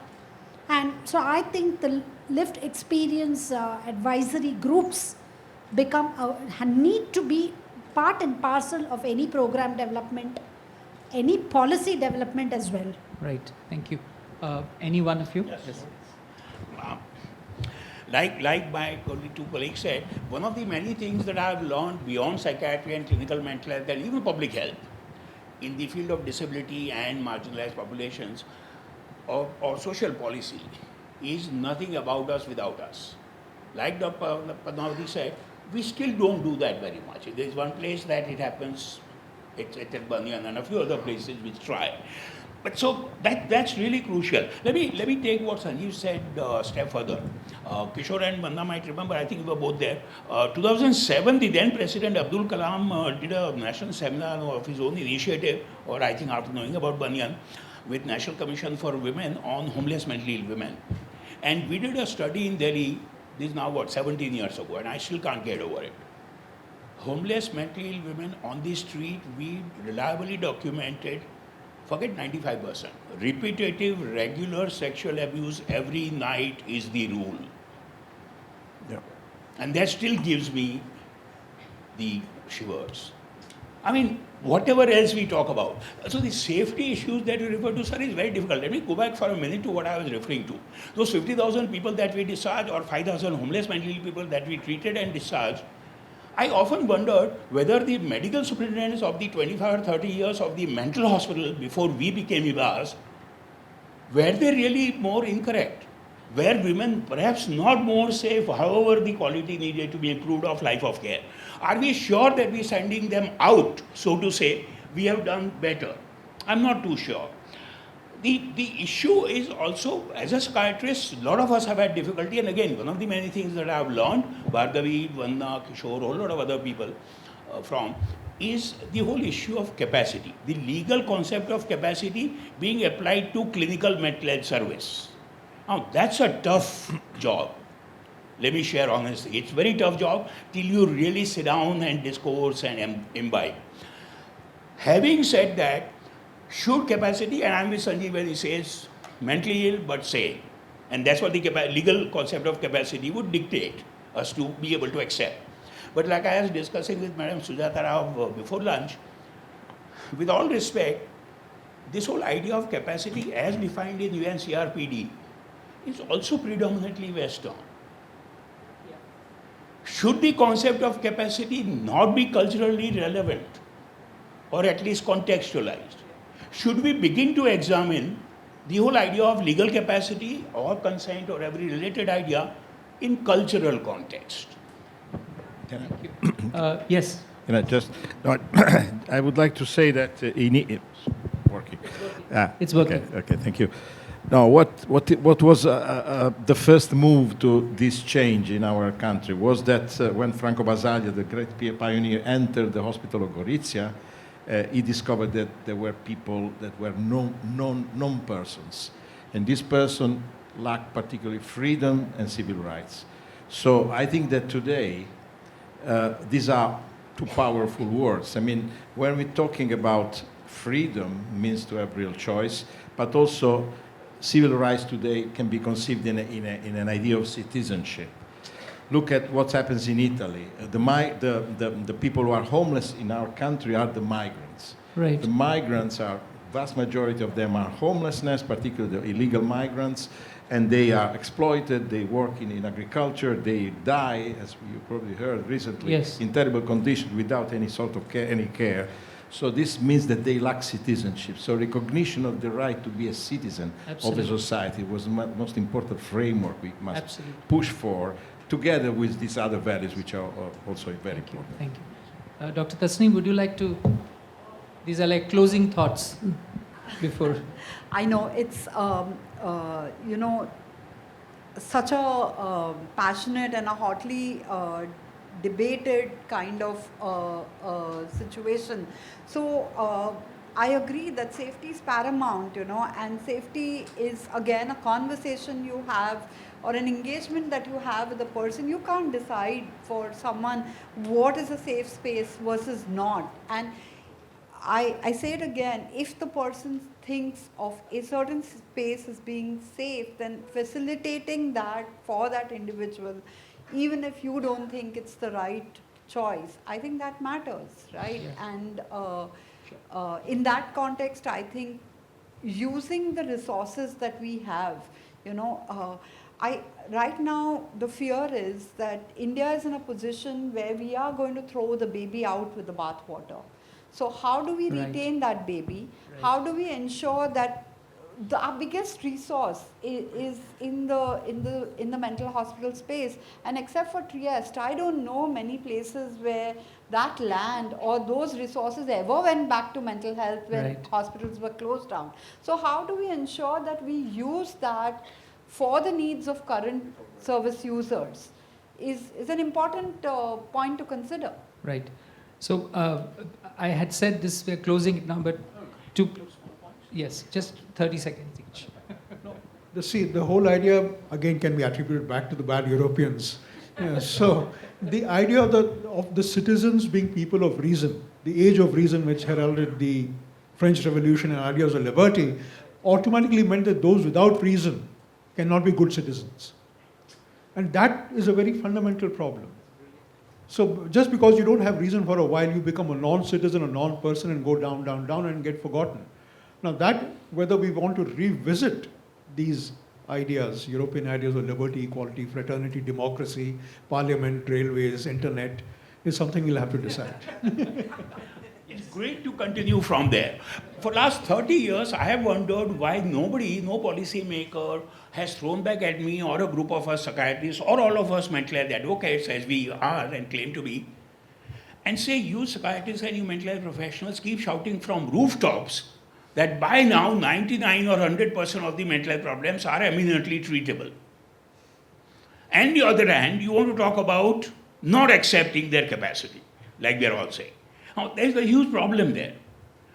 And so I think the lived experience advisory groups need to be part and parcel of any program development, any policy development as well. Right. Thank you. Any one of you? Yes. Like my two colleagues said, one of the many things that I have learned beyond psychiatry and clinical mental health and even public health in the field of disability and marginalized populations or social policy is nothing about us without us. Like Dr. Padmavati said, we still don't do that very much. There is one place that it happens, it's at Banyan and a few other places which try. But so that's really crucial. Let me take what Sanjeev said a step further. Kishore and Banda might remember, I think we were both there. 2007, the then President Abdul Kalam did a national seminar of his own initiative, or I think after knowing about Banyan, with National Commission for Women on homeless mentally ill women. And we did a study in Delhi, this is now 17 years ago, and I still can't get over it. Homeless mentally ill women on the street, we reliably documented, forget 95%, repetitive, regular sexual abuse every night is the rule. Yeah. And that still gives me the shivers. I mean, whatever else we talk about. So the safety issues that you refer to, sir, is very difficult. Let me go back for a minute to what I was referring to. Those 50,000 people that we discharged or 5,000 homeless mentally ill people that we treated and discharged, I often wondered whether the medical superintendents of the 25 or 30 years of the mental hospital before we became IHBAS, were they really more incorrect? Were women perhaps not more safe, however the quality needed to be improved of life of care? Are we sure that we're sending them out, so to say, we have done better? I'm not too sure. The issue is also, as a psychiatrist, a lot of us have had difficulty, and again, one of the many things that I've learned, Bhargavi, Vanna, Kishore, a whole lot of other people is the whole issue of capacity. The legal concept of capacity being applied to clinical mental health service. Now, that's a tough job. Let me share honestly. It's a very tough job till you really sit down and discourse and imbibe. Having said that, should capacity, and I'm with Sanjeev when he says mentally ill but sane. And that's what the legal concept of capacity would dictate us to be able to accept. But like I was discussing with Madam Sujata Rao before lunch, with all respect, this whole idea of capacity as defined in UNCRPD is also predominantly Western. Should the concept of capacity not be culturally relevant or at least contextualized? Should we begin to examine the whole idea of legal capacity or consent or every related idea in cultural context? Yes. Can I just, no, I would like to say that working. It's working. Okay, thank you. No, what was the first move to this change in our country was that when Franco Basaglia, the great pioneer, entered the hospital of Gorizia, he discovered that there were people that were non-persons. And this person lacked particularly freedom and civil rights. So I think that today, these are two powerful words. I mean, when we're talking about freedom, means to have real choice, but also civil rights today can be conceived in an idea of citizenship. Look at what happens in Italy. The people who are homeless in our country are the migrants. Right. The migrants are, vast majority of them are homelessness, particularly the illegal migrants, and they are exploited, they work in agriculture, they die, as you probably heard recently, Yes. in terrible conditions without any sort of care. So this means that they lack citizenship. So recognition of the right to be a citizen Absolutely. of a society was the most important framework we must Absolutely. push for, together with these other values, which are also very Thank you. important. Thank you. Dr. Tasneem, would you like to? These are like closing thoughts before. I know it's, such a passionate and a hotly debated kind of situation. So I agree that safety is paramount, and safety is again a conversation you have or an engagement that you have with a person. You can't decide for someone what is a safe space versus not. And I say it again, if the person thinks of a certain space as being safe, then facilitating that for that individual, even if you don't think it's the right choice, I think that matters, right? Yeah. And in that context, I think using the resources that we have, right now the fear is that India is in a position where we are going to throw the baby out with the bathwater. So how do we Right. retain that baby? Right. How do we ensure that our biggest resource is in the mental hospital space? And except for Trieste, I don't know many places where that land or those resources ever went back to mental health when Right. hospitals were closed down. So how do we ensure that we use that for the needs of current service users is an important point to consider. Right. So I had said this, we're closing it now, but yes, just 30 seconds each. The whole idea, again, can be attributed back to the bad Europeans. Yeah, so the idea of the citizens being people of reason, the age of reason which heralded the French Revolution and ideas of liberty, automatically meant that those without reason cannot be good citizens. And that is a very fundamental problem. So just because you don't have reason for a while, you become a non-citizen, a non-person, and go down, down, down, and get forgotten. Now that, whether we want to revisit these ideas, European ideas of liberty, equality, fraternity, democracy, parliament, railways, internet, is something we'll have to decide. It's great to continue from there. For last 30 years, I have wondered why no policy maker has thrown back at me or a group of us psychiatrists or all of us mental health advocates as we are and claim to be, and say, you psychiatrists and you mental health professionals keep shouting from rooftops that by now 99 or 100% of the mental health problems are eminently treatable. And on the other hand, you want to talk about not accepting their capacity, like they're all saying. Now, there's a huge problem there.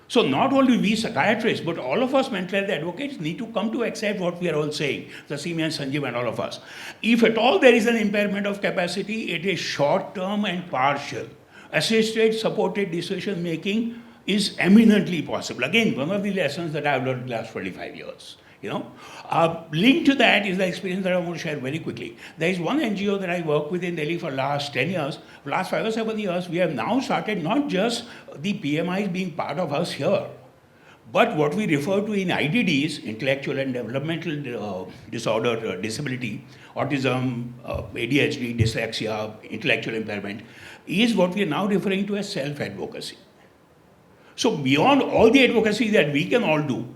So not only we psychiatrists, but all of us mental health advocates need to come to accept what we are all saying, Tasneem and Sanjeev and all of us. If at all there is an impairment of capacity, it is short-term and partial. Assisted, supported decision making is eminently possible. Again, one of the lessons that I've learned in the last 25 years. Linked to that is the experience that I want to share very quickly. There is one NGO that I work with in Delhi for last 10 years. For last 5 or 7 years, we have now started not just the PMIs being part of us here, but what we refer to in IDDs, intellectual and developmental disorder, disability, autism, ADHD, dyslexia, intellectual impairment, is what we are now referring to as self-advocacy. So beyond all the advocacy that we can all do,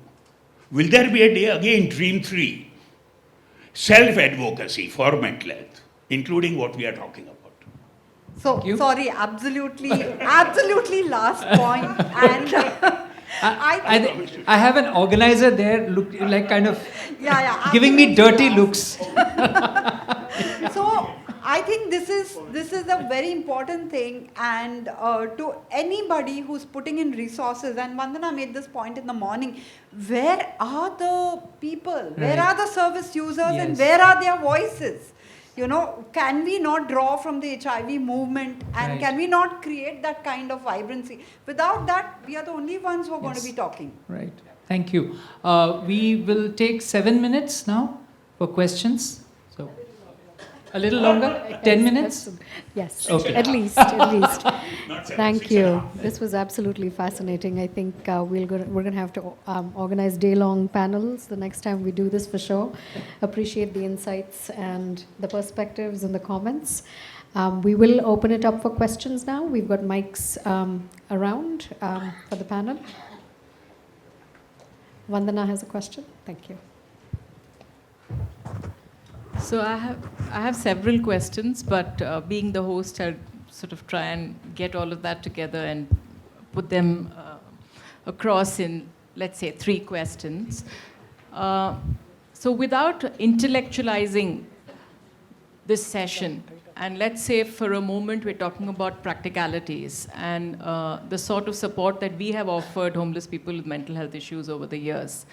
will there be a day, again, Dream 3, self-advocacy for mental health, including what we are talking about? So, sorry, absolutely last point. And I have an organizer there, look like kind of yeah, giving me absolutely. dirty looks. So I think this is a very important thing, and to anybody who's putting in resources, and Vandana made this point in the morning, where are the people? Where Right. are the service users, and Yes. where are their voices? You know, can we not draw from the HIV movement, and Right. can we not create that kind of vibrancy? Without that, we are the only ones who are going to Yes. be talking. Right. Thank you. We will take 7 minutes now for questions. So, a little longer? 10 minutes? Yes, Okay. at least, at least. Not 7, Thank 6 and a you. half. This was absolutely fascinating. I think we're going to have to organize day-long panels the next time we do this for sure. Appreciate the insights and the perspectives and the comments. We will open it up for questions now. We've got mics around for the panel. Vandana has a question. Thank you. So I have several questions, but being the host, I'll sort of try and get all of that together and put them across in, let's say, 3 questions. So without intellectualizing this session, and let's say for a moment we're talking about practicalities and the sort of support that we have offered homeless people with mental health issues over the years.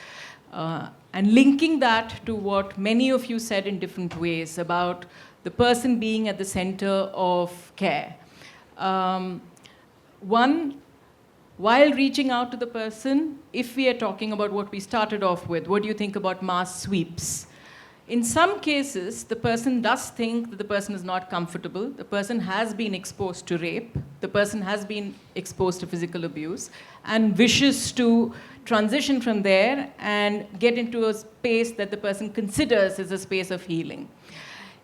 And linking that to what many of you said in different ways about the person being at the center of care. One, while reaching out to the person, if we are talking about what we started off with, what do you think about mass sweeps? In some cases, the person does think that the person is not comfortable. The person has been exposed to rape. The person has been exposed to physical abuse and wishes to transition from there and get into a space that the person considers as a space of healing.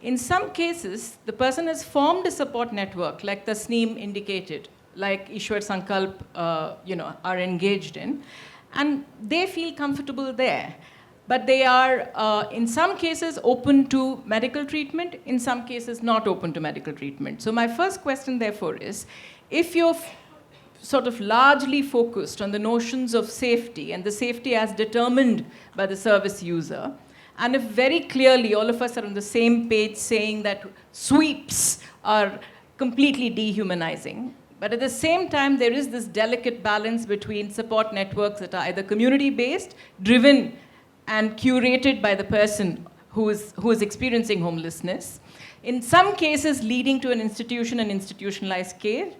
In some cases, the person has formed a support network, like Tasneem indicated, like Ishwar Sankalp, are engaged in, and they feel comfortable there. But they are, in some cases, open to medical treatment, in some cases, not open to medical treatment. So my first question, therefore, is, if you're sort of largely focused on the notions of safety, and the safety as determined by the service user, and if very clearly all of us are on the same page saying that sweeps are completely dehumanizing, but at the same time, there is this delicate balance between support networks that are either community-based, driven and curated by the person who is experiencing homelessness. In some cases, leading to an institution and institutionalized care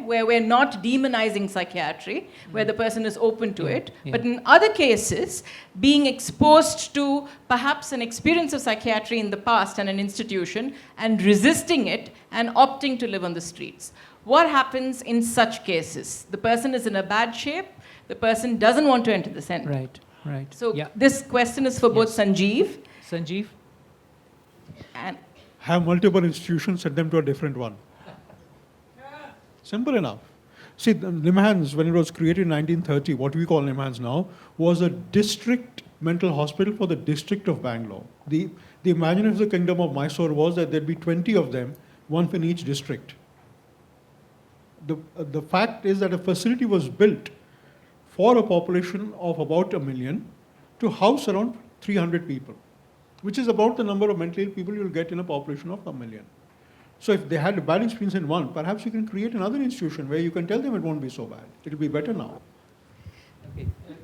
where we're not demonizing psychiatry, where the person is open to it. Yeah. But in other cases, being exposed to perhaps an experience of psychiatry in the past and an institution and resisting it and opting to live on the streets. What happens in such cases? The person is in a bad shape. The person doesn't want to enter the center. Right, right. So Yeah. this question is for both Sanjeev Sanjeev? and Have multiple institutions, send them to a different one. Simple enough. See, the NIMHANS, when it was created in 1930, what we call NIMHANS now, was a district mental hospital for the district of Bangalore. The imaginative kingdom of Mysore was that there'd be 20 of them, one in each district. The fact is that a facility was built for a population of about 1 million to house around 300 people, which is about the number of mentally ill people you'll get in a population of 1 million. So if they had a bad experience in one, perhaps you can create another institution where you can tell them it won't be so bad. It'll be better now.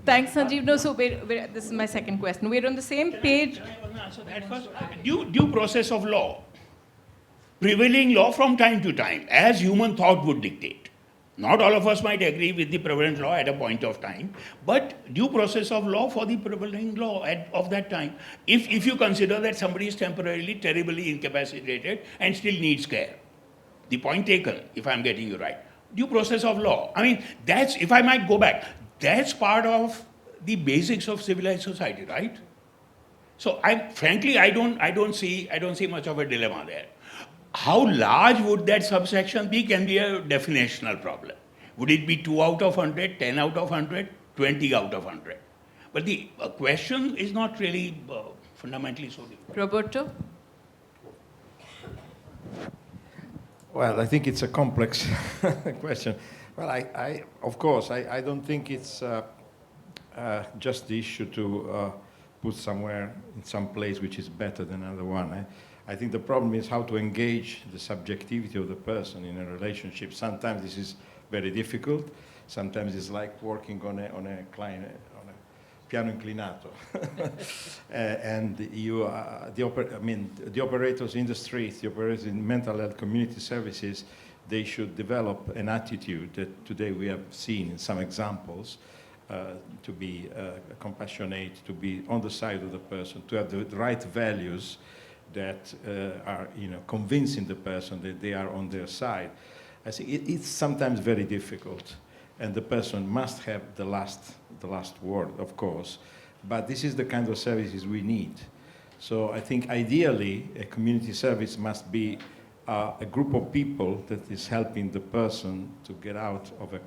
thanks, Sanjeev. No, so this is my second question. We're on the same page. Can I answer that first? Due process of law. Prevailing law from time to time, as human thought would dictate. Not all of us might agree with the prevalent law at a point of time, but due process of law for the prevailing law of that time. If you consider that somebody is temporarily terribly incapacitated and still needs care. The point taken, if I'm getting you right. Due process of law. I mean, that's, if I might go back, that's part of the basics of civilized society, right? So frankly, I don't see much of a dilemma there. How large would that subsection be can be a definitional problem. Would it be 2 out of 100, 10 out of 100, 20 out of 100? But the question is not really fundamentally so difficult. Roberto? Well, I think it's a complex question. Well, of course, I don't think it's just the issue to put somewhere in some place which is better than another one. I think the problem is how to engage the subjectivity of the person in a relationship. Sometimes this is very difficult. Sometimes it's like working on a client, on a piano inclinato. And the operators in the streets, the operators in mental health community services, they should develop an attitude that today we have seen in some examples, to be compassionate, to be on the side of the person, to have the right values that are, convincing the person that they are on their side. I think it's sometimes very difficult, and the person must have the last word, of course. But this is the kind of services we need. So I think ideally a community service must be a group of people that is helping the person to get out of a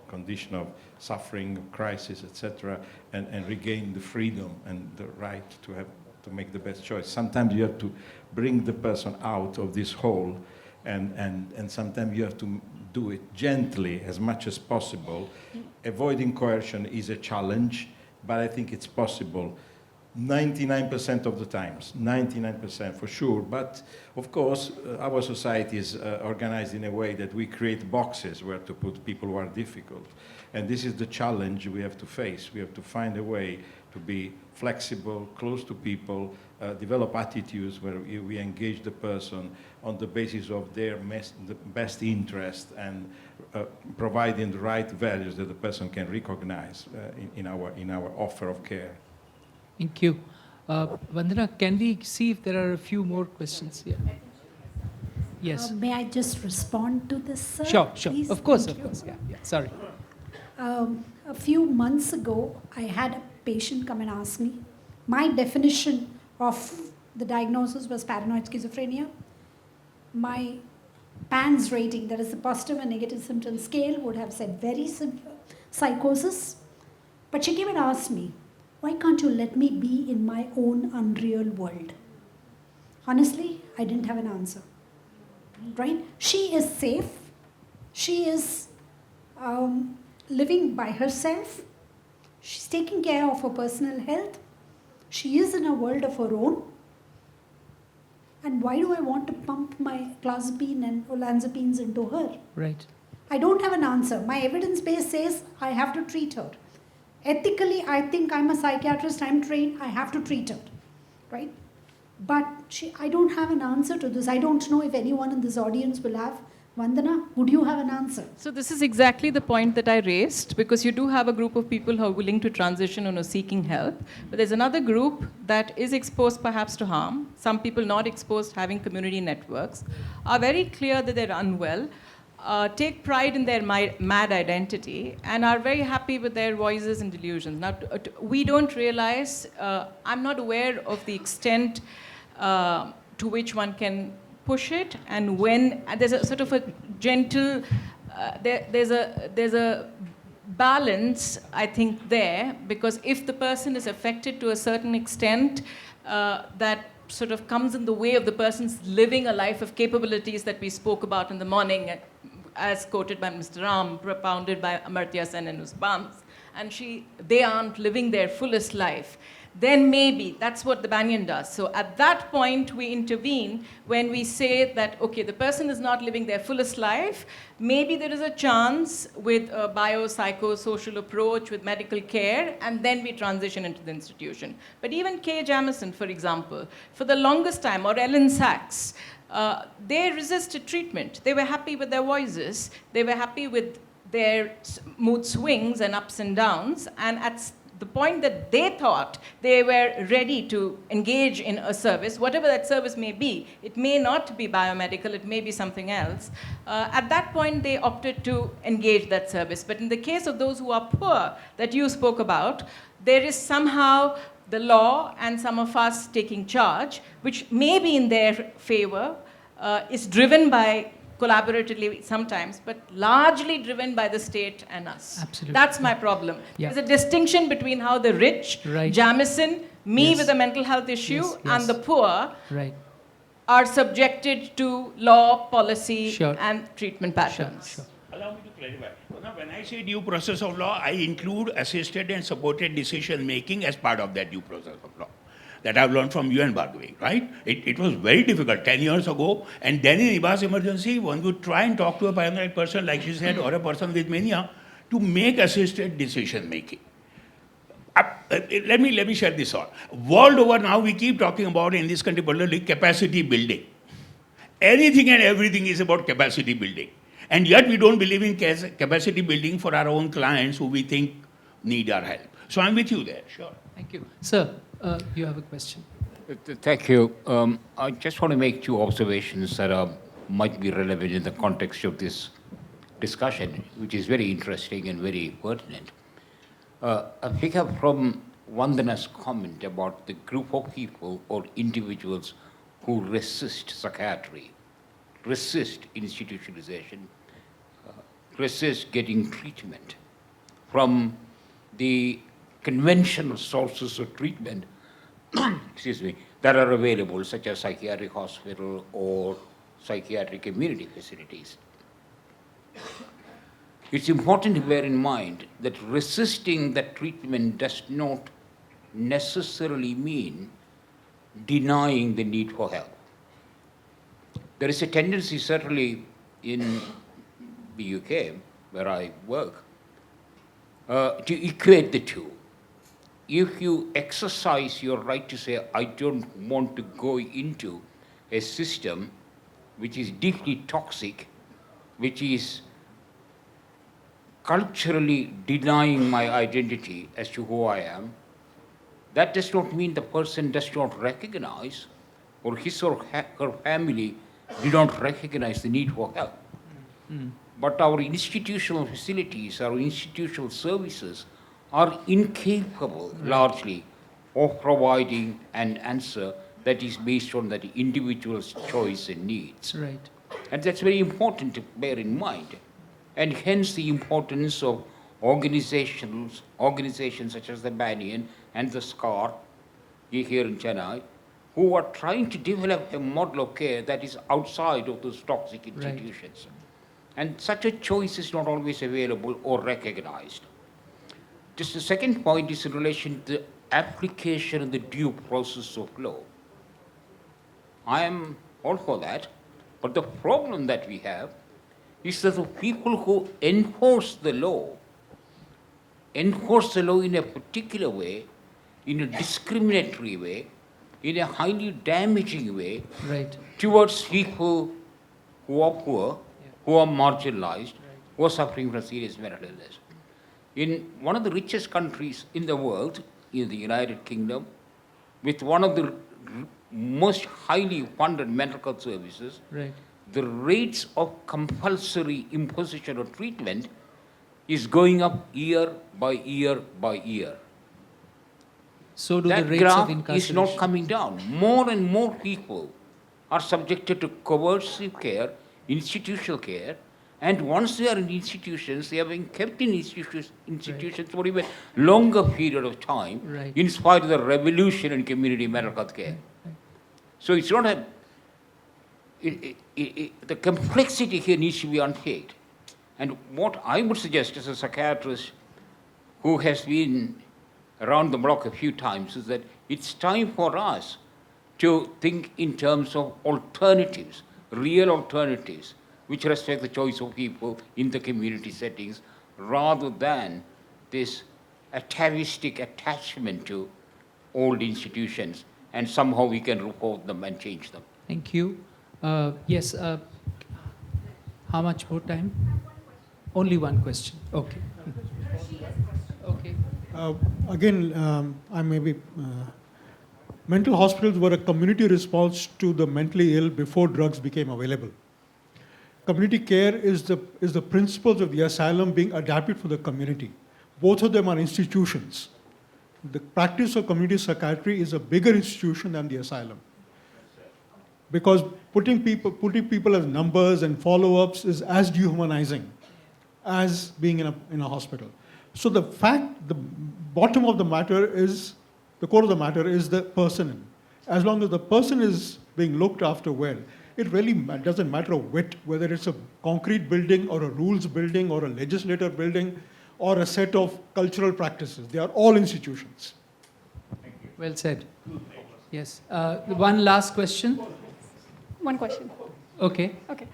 condition of suffering, crisis, etc., and regain the freedom and the right to make the best choice. Sometimes you have to bring the person out of this hole, and sometimes you have to do it gently as much as possible. Avoiding coercion is a challenge, but I think it's possible 99% of the times, 99% for sure. But of course, our society is organized in a way that we create boxes where to put people who are difficult. And this is the challenge we have to face. We have to find a way to be flexible, close to people, develop attitudes where we engage the person on the basis of their the best interest, and providing the right values that the person can recognize in our offer of care. Thank you. Vandana, can we see if there are a few more questions here? Yes. May I just respond to this, sir? Sure. Please? Of course. Yeah. Sorry. A few months ago, I had a patient come and ask me. My definition of the diagnosis was paranoid schizophrenia. My PANS rating, that is the positive and negative symptom scale, would have said very simple psychosis. But she came and asked me, why can't you let me be in my own unreal world? Honestly, I didn't have an answer. Right? She is safe. She is living by herself. She's taking care of her personal health. She is in a world of her own. And why do I want to pump my clozapine and olanzapines into her? Right. I don't have an answer. My evidence base says I have to treat her. Ethically, I think I'm a psychiatrist, I'm trained, I have to treat her, right? But I don't have an answer to this. I don't know if anyone in this audience will have. Vandana, would you have an answer? So this is exactly the point that I raised, because you do have a group of people who are willing to transition and are seeking help. But there's another group that is exposed perhaps to harm. Some people not exposed, having community networks, are very clear that they're unwell, take pride in their mad identity, and are very happy with their voices and delusions. Now, we don't realize, I'm not aware of the extent to which one can push it, and when there's a sort of a gentle, there's a balance, I think, there, because if the person is affected to a certain extent, that sort of comes in the way of the person's living a life of capabilities that we spoke about in the morning, as quoted by Mr. Ram, propounded by Amartya Sen and Usbans, and they aren't living their fullest life, then maybe that's what the Banyan does. So at that point, we intervene when we say that, okay, the person is not living their fullest life. Maybe there is a chance with a biopsychosocial approach, with medical care, and then we transition into the institution. But even Kay Jamison, for example, for the longest time, or Ellen Sachs, they resisted treatment. They were happy with their voices. They were happy with their mood swings and ups and downs. And at the point that they thought they were ready to engage in a service, whatever that service may be, it may not be biomedical, it may be something else, at that point they opted to engage that service. But in the case of those who are poor, that you spoke about, there is somehow the law and some of us taking charge, which may be in their favor, is driven by collaboratively sometimes, but largely driven by the state and us. Absolutely. That's my problem. Yeah. There's a distinction between how the rich, Right. Jamison, me Yes. with a mental health issue, Yes. and the poor, Right. are subjected to law, policy, Sure. and treatment patterns. Sure. Allow me to clarify. Now, when I say due process of law, I include assisted and supported decision making as part of that due process of law. That I've learned from you and Bhargavi, right? It was very difficult 10 years ago. And then in IHBAS emergency, one would try and talk to a paranoid person, like she said, or a person with mania, to make assisted decision making. Let me share this out. World over now, we keep talking about in this country, particularly capacity building. Anything and everything is about capacity building. And yet we don't believe in capacity building for our own clients who we think need our help. So I'm with you there, sure. Thank you. Sir, you have a question. Thank you. I just want to make two observations that might be relevant in the context of this discussion, which is very interesting and very pertinent. I pick up from Vandana's comment about the group of people or individuals who resist psychiatry, resist institutionalization, resist getting treatment from the conventional sources of treatment excuse me, that are available, such as psychiatric hospital or psychiatric community facilities. It's important to bear in mind that resisting that treatment does not necessarily mean denying the need for help. There is a tendency, certainly in the UK, where I work, to equate the two. If you exercise your right to say, I don't want to go into a system which is deeply toxic, which is culturally denying my identity as to who I am, that does not mean the person does not recognize, or his or her family do not recognize the need for help. But our institutional facilities, our institutional services are incapable, largely, of providing an answer that is based on that individual's choice and needs. Right. And that's very important to bear in mind. And hence the importance of organizations such as the Banyan and the SCAR here in Chennai, who are trying to develop a model of care that is outside of those toxic institutions. Right. And such a choice is not always available or recognized. Just the second point is in relation to the application of the due process of law. I am all for that, but the problem that we have is that the people who enforce the law in a particular way, in a discriminatory way, in a highly damaging way, right, towards people who are poor, who are marginalized, who are suffering from serious mental illness. In one of the richest countries in the world, in the United Kingdom, with one of the most highly funded mental health services, right, the rates of compulsory imposition of treatment is going up year by year by year. So do that the rates graph of incarceration. is not coming down. More and more people are subjected to coercive care, institutional care, and once they are in institutions, they are being kept in institutions for even longer period of time, right, in spite of the revolution in community mental health care. Right. So it's not a... the complexity here needs to be unpicked. And what I would suggest as a psychiatrist who has been around the block a few times is that it's time for us to think in terms of alternatives, real alternatives, which respect the choice of people in the community settings, rather than this atavistic attachment to old institutions, and somehow we can reform them and change them. Thank you. Yes, how much more time? Only one question. Okay. Okay. I may be... mental hospitals were a community response to the mentally ill before drugs became available. Community care is the principles of the asylum being adapted for the community. Both of them are institutions. The practice of community psychiatry is a bigger institution than the asylum. Because putting people as numbers and follow-ups is as dehumanizing as being in a hospital. So the core of the matter is the person. As long as the person is being looked after well, it really doesn't matter a whit whether it's a concrete building or a rules building or a legislative building or a set of cultural practices. They are all institutions. Well said. Yes. One last question. One question. Okay. Okay.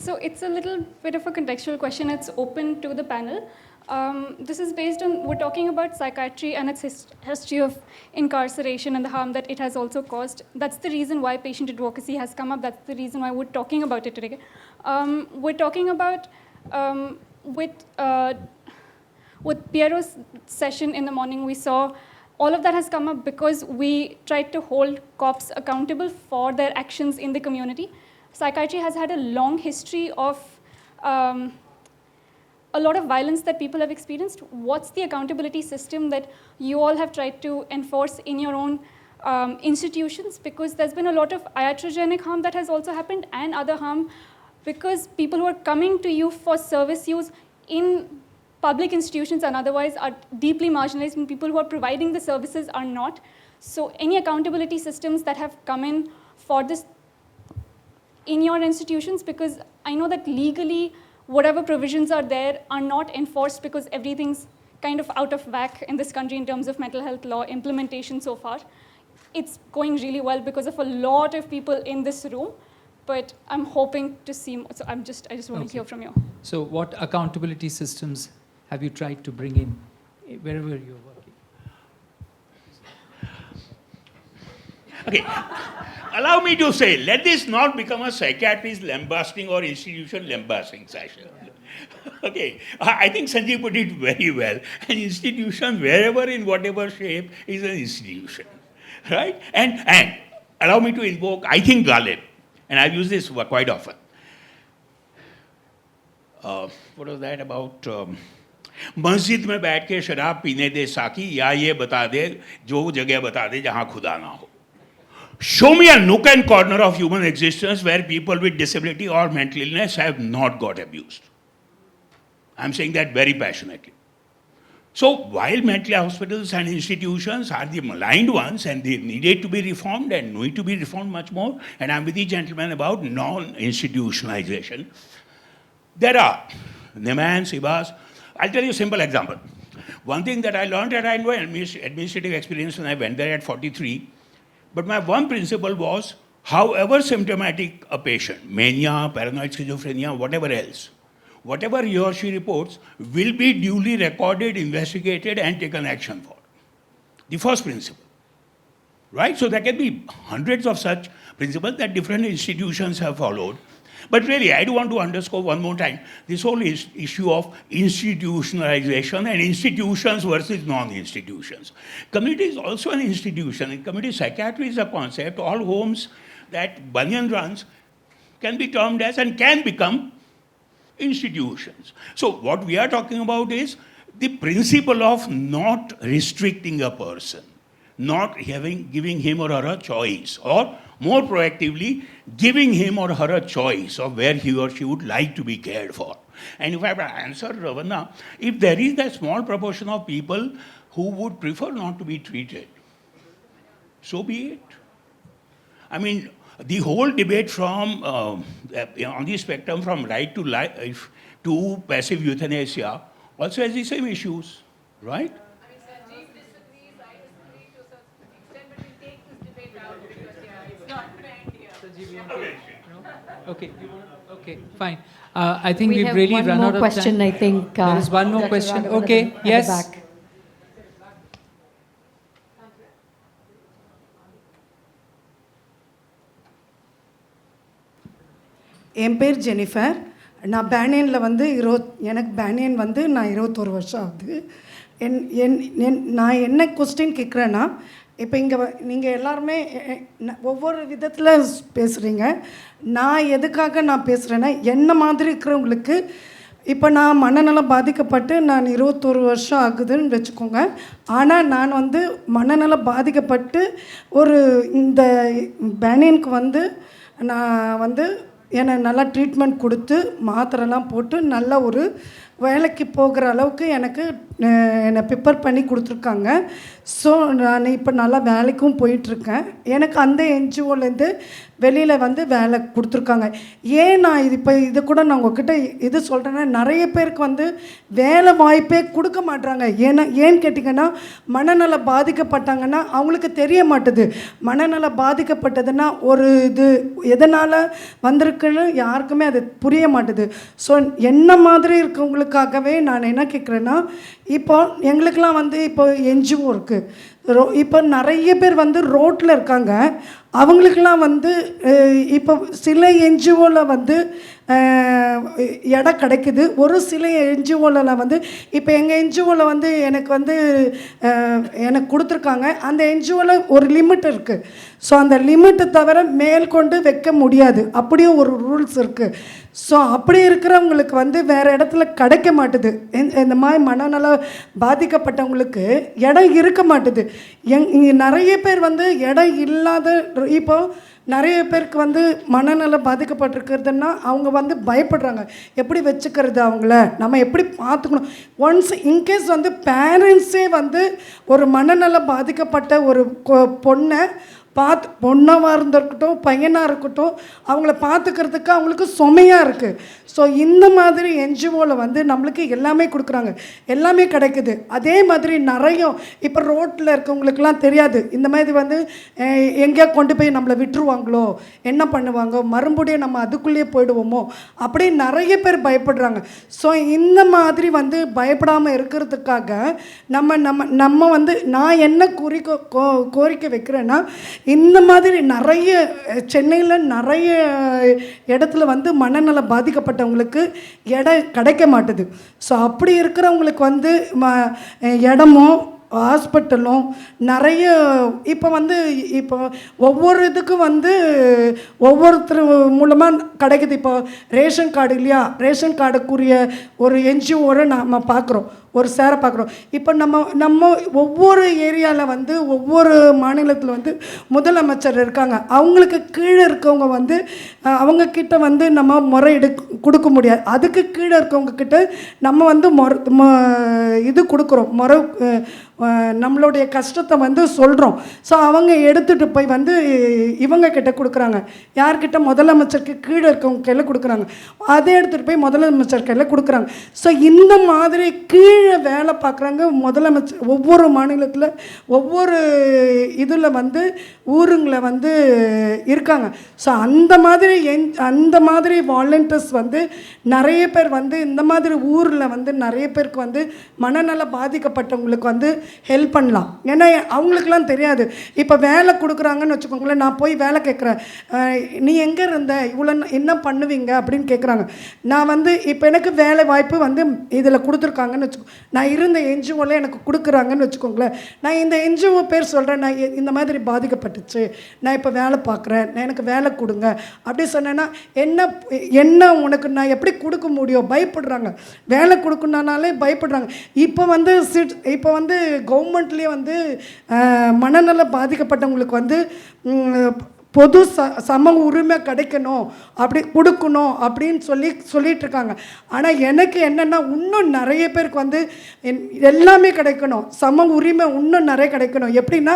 So it's a little bit of a contextual question. It's open to the panel. This is based on, we're talking about psychiatry and its history of incarceration and the harm that it has also caused. That's the reason why patient advocacy has come up. That's the reason why we're talking about it today. We're talking about, with Piero's session in the morning, we saw all of that has come up because we tried to hold cops accountable for their actions in the community. Psychiatry has had a long history of a lot of violence that people have experienced. What's the accountability system that you all have tried to enforce in your own institutions? Because there's been a lot of iatrogenic harm that has also happened and other harm because people who are coming to you for service use in public institutions and otherwise are deeply marginalized, and people who are providing the services are not. So any accountability systems that have come in for this in your institutions, because I know that legally whatever provisions are there are not enforced because everything's kind of out of whack in this country in terms of mental health law implementation so far. It's going really well because of a lot of people in this room, but I'm hoping to see more. So I just want to hear from you. So what accountability systems have you tried to bring in wherever you're working? Okay. Allow me to say, let this not become a psychiatrist lambasting or institution lambasting session. Okay, I think Sanjeev put it very well. An institution, wherever in whatever shape, is an institution, right? And allow me to invoke, I think Ghalib, and I've used this quite often. What was that about? मस्जिद में बैठ के शराब पीने दे साकी या ये बता दे जो जगह बता दे जहाँ खुदा ना हो. Show me a nook and corner of human existence where people with disability or mental illness have not got abused. I'm saying that very passionately. So while mental hospitals and institutions are the maligned ones and they needed to be reformed and need to be reformed much more, and I'm with the gentleman about non-institutionalization, there are NIMHANS, IHBAS. I'll tell you a simple example. One thing that I learned at administrative experience when I went there at 43, but my one principle was, however symptomatic a patient, mania, paranoid schizophrenia, whatever else, whatever he or she reports will be duly recorded, investigated, and taken action for. The first principle, right? So there can be hundreds of such principles that different institutions have followed. But really, I do want to underscore one more time this whole issue of institutionalization and institutions versus non-institutions. Community is also an institution, and community psychiatry is a concept. All homes that Bunyan runs can be termed as and can become institutions. So what we are talking about is the principle of not restricting a person, not giving him or her a choice, or more proactively, giving him or her a choice of where he or she would like to be cared for. And if I have to answer Ravana, if there is that small proportion of people who would prefer not to be treated, so be it. I mean, the whole debate from, on the spectrum from right to life to passive euthanasia also has the same issues, right? Sanjeev disagrees, I disagree to a certain extent, but we'll take this debate out because it's not planned here. Okay. Okay, fine. I think we've have really one run more out of question, time. I think. There is one more Dr. question. Raghavan Okay, at the yes. back. என் பேர் Jennifer. நான் பேனியனில் வந்து எனக்கு banyan வந்து நான் 21 வருஷம் ஆகுது. நான் என்ன கொஸ்டின் கேட்குறேன்னா, இப்போ இங்கே நீங்கள் எல்லாருமே ஒவ்வொரு விதத்தில் பேசுகிறீங்க. நான் எதுக்காக நான் பேசுகிறேன்னா, என்ன மாதிரி இருக்கிறவங்களுக்கு இப்போ நான் மனநலம் பாதிக்கப்பட்டு நான் 21 வருஷம் ஆகுதுன்னு வச்சுக்கோங்க. ஆனால் நான் வந்து மனநலம் பாதிக்கப்பட்டு இந்த பேனியனுக்கு வந்து நான் வந்து என்னை நல்லா ட்ரீட்மெண்ட் கொடுத்து மாத்திரைலாம் போட்டு நல்ல ஒரு வேலைக்கு போகிற அளவுக்கு எனக்கு என்னை ப்ரிப்பேர் பண்ணி கொடுத்துருக்காங்க. ஸோ நான் இப்போ நல்லா வேலைக்கும் போயிட்டுருக்கேன். எனக்கு அந்த என்ஜிஓலேருந்து வெளியில் வந்து வேலை கொடுத்துருக்காங்க. ஏன் நான் இது கூட நான் உங்ககிட்ட இது சொல்கிறேன்னா, நிறைய பேருக்கு வந்து வேலை வாய்ப்பே கொடுக்க மாட்றாங்க. ஏன்னு கேட்டிங்கன்னா, மனநல பாதிக்கப்பட்டாங்கன்னா அவங்களுக்கு தெரிய மாட்டுது. மனநல பாதிக்கப்பட்டதுன்னா ஒரு இது எதனால் வந்திருக்குன்னு யாருக்குமே அது புரிய மாட்டுது. ஸோ என்ன மாதிரி இருக்கவங்களுக்காகவே நான் என்ன கேட்குறேன்னா, இப்போ எங்களுக்கெலாம் வந்து இப்போ என்ஜிஓ இருக்குது. இப்போ நிறைய பேர் வந்து ரோட்டில் இருக்காங்க. அவங்களுக்கெல்லாம் வந்து இப்போ சில என்ஜிஓவில் வந்து இடம் கிடைக்குது. ஒரு சில என்ஜிஓவில் வந்து இப்போ எங்கள் என்ஜிஓவில் வந்து எனக்கு கொடுத்துருக்காங்க. அந்த என்ஜிஓவில் ஒரு லிமிட் இருக்குது. ஸோ அந்த லிமிட்டை தவிர மேற்கொண்டு வைக்க முடியாது, அப்படியும் ஒரு ரூல்ஸ் இருக்குது. ஸோ அப்படி இருக்கிறவங்களுக்கு வந்து வேறு இடத்துல கிடைக்க மாட்டுது. இந்த மாதிரி மனநல பாதிக்கப்பட்டவங்களுக்கு இடம் இருக்க மாட்டுது. நிறைய பேர் வந்து இடம் இல்லாத, இப்போ நிறைய பேருக்கு வந்து மனநல பாதிக்கப்பட்டிருக்கிறதுனா அவங்க வந்து பயப்படுறாங்க. எப்படி வச்சுக்கிறது, அவங்கள நம்ம எப்படி பார்த்துக்கணும். ஒன்ஸ் இன்கேஸ் வந்து பேரண்ட்ஸே வந்து ஒரு மனநல பாதிக்கப்பட்ட ஒரு பொண்ணாக இருந்திருக்கட்டும் பையனாக இருக்கட்டும், அவங்கள பார்த்துக்கிறதுக்கு அவங்களுக்கு சுமையாக இருக்குது. ஸோ இந்த மாதிரி என்ஜிஓவில் வந்து நம்மளுக்கு எல்லாமே கொடுக்குறாங்க, எல்லாமே கிடைக்குது. அதே மாதிரி நிறைய இப்போ ரோட்டில் இருக்கவங்களுக்கெல்லாம் தெரியாது, இந்த மாதிரி வந்து எங்கேயா கொண்டு போய் நம்மளை விட்டுருவாங்களோ, என்ன பண்ணுவாங்க, மறுபடியும் நம்ம அதுக்குள்ளேயே போயிடுவோமோ, அப்படி நிறைய பேர் பயப்படுறாங்க. ஸோ இந்த மாதிரி வந்து பயப்படாமல் இருக்கிறதுக்காக நம்ம வந்து நான் என்ன கோரிக்கை வைக்கிறேன்னா, இந்த மாதிரி நிறைய சென்னையில் நிறைய இடத்துல வந்து மனநல பாதிக்கப்பட்டவங்களுக்கு இடம் கிடைக்க மாட்டுது. ஸோ அப்படி இருக்கிறவங்களுக்கு வந்து இடமோ ஹாஸ்பிட்டலும் நிறைய இப்போ ஒவ்வொரு இதுக்கும் வந்து ஒவ்வொருத்தர் மூலமாக கிடைக்குது. இப்போ ரேஷன் கார்டு இல்லையா, ரேஷன் கார்டுக்குரிய ஒரு என்ஜிஓரை நம்ம பார்க்குறோம், ஒரு சேரை பார்க்குறோம். இப்போ நம்ம ஒவ்வொரு ஏரியாவில் வந்து ஒவ்வொரு மாநிலத்தில் வந்து முதலமைச்சர் இருக்காங்க. அவங்களுக்கு கீழே இருக்கவங்க வந்து அவங்கக்கிட்ட வந்து நம்ம முறையீடு கொடுக்க முடியாது. அதுக்கு கீழே இருக்கவங்கக்கிட்ட நம்ம வந்து இது கொடுக்குறோம், நம்மளுடைய கஷ்டத்தை வந்து சொல்கிறோம். ஸோ அவங்க எடுத்துகிட்டு போய் வந்து இவங்க கிட்ட கொடுக்குறாங்க. யார்கிட்ட, முதலமைச்சருக்கு கீழே இருக்கவங்க கையில் கொடுக்குறாங்க. அதை எடுத்துகிட்டு போய் முதலமைச்சர் கையில் கொடுக்குறாங்க. ஸோ இந்த மாதிரி கீழே வேலை பார்க்குறாங்க முதலமைச்சர். ஒவ்வொரு மாநிலத்தில் ஒவ்வொரு இதில் வந்து ஊருங்களை வந்து இருக்காங்க. ஸோ அந்த மாதிரி வாலண்டியர்ஸ் வந்து நிறைய பேர் வந்து இந்த மாதிரி ஊரில் வந்து நிறைய பேருக்கு வந்து மனநல பாதிக்கப்பட்டவங்களுக்கு வந்து ஹெல்ப் பண்ணலாம். ஏன்னா அவங்களுக்குலாம் தெரியாது. இப்போ வேலை கொடுக்குறாங்கன்னு வச்சுக்கோங்களேன், நான் போய் வேலை கேட்குறேன், நீ எங்கே இருந்த, இவ்வளோ என்ன பண்ணுவீங்க அப்படின்னு கேட்குறாங்க. நான் வந்து இப்போ எனக்கு வேலை வாய்ப்பு வந்து இதில் கொடுத்துருக்காங்கன்னு வச்சுக்கோ, நான் இருந்த என்ஜிஓவில் எனக்கு கொடுக்குறாங்கன்னு வச்சுக்கோங்களேன். நான் இந்த என்ஜிஓ பேர் சொல்கிறேன், நான் இந்த மாதிரி பாதிக்கப்பட்டுச்சு, நான் இப்போ வேலை பார்க்குறேன், நான் எனக்கு வேலை கொடுங்க அப்படி சொன்னேன்னா என்ன உனக்கு நான் எப்படி கொடுக்க முடியும், பயப்படுறாங்க. வேலை கொடுக்கணுனாலே பயப்படுறாங்க. இப்போ வந்து கவர்மெண்ட்லேயே வந்து மனநல பாதிக்கப்பட்டவங்களுக்கு வந்து பொது சம உரிமை கிடைக்கணும், அப்படி கொடுக்கணும் அப்படின்னு சொல்லிகிட்ருக்காங்க. ஆனால் எனக்கு என்னென்னா, இன்னும் நிறைய பேருக்கு வந்து எல்லாமே கிடைக்கணும், சம உரிமை இன்னும் நிறைய கிடைக்கணும். எப்படின்னா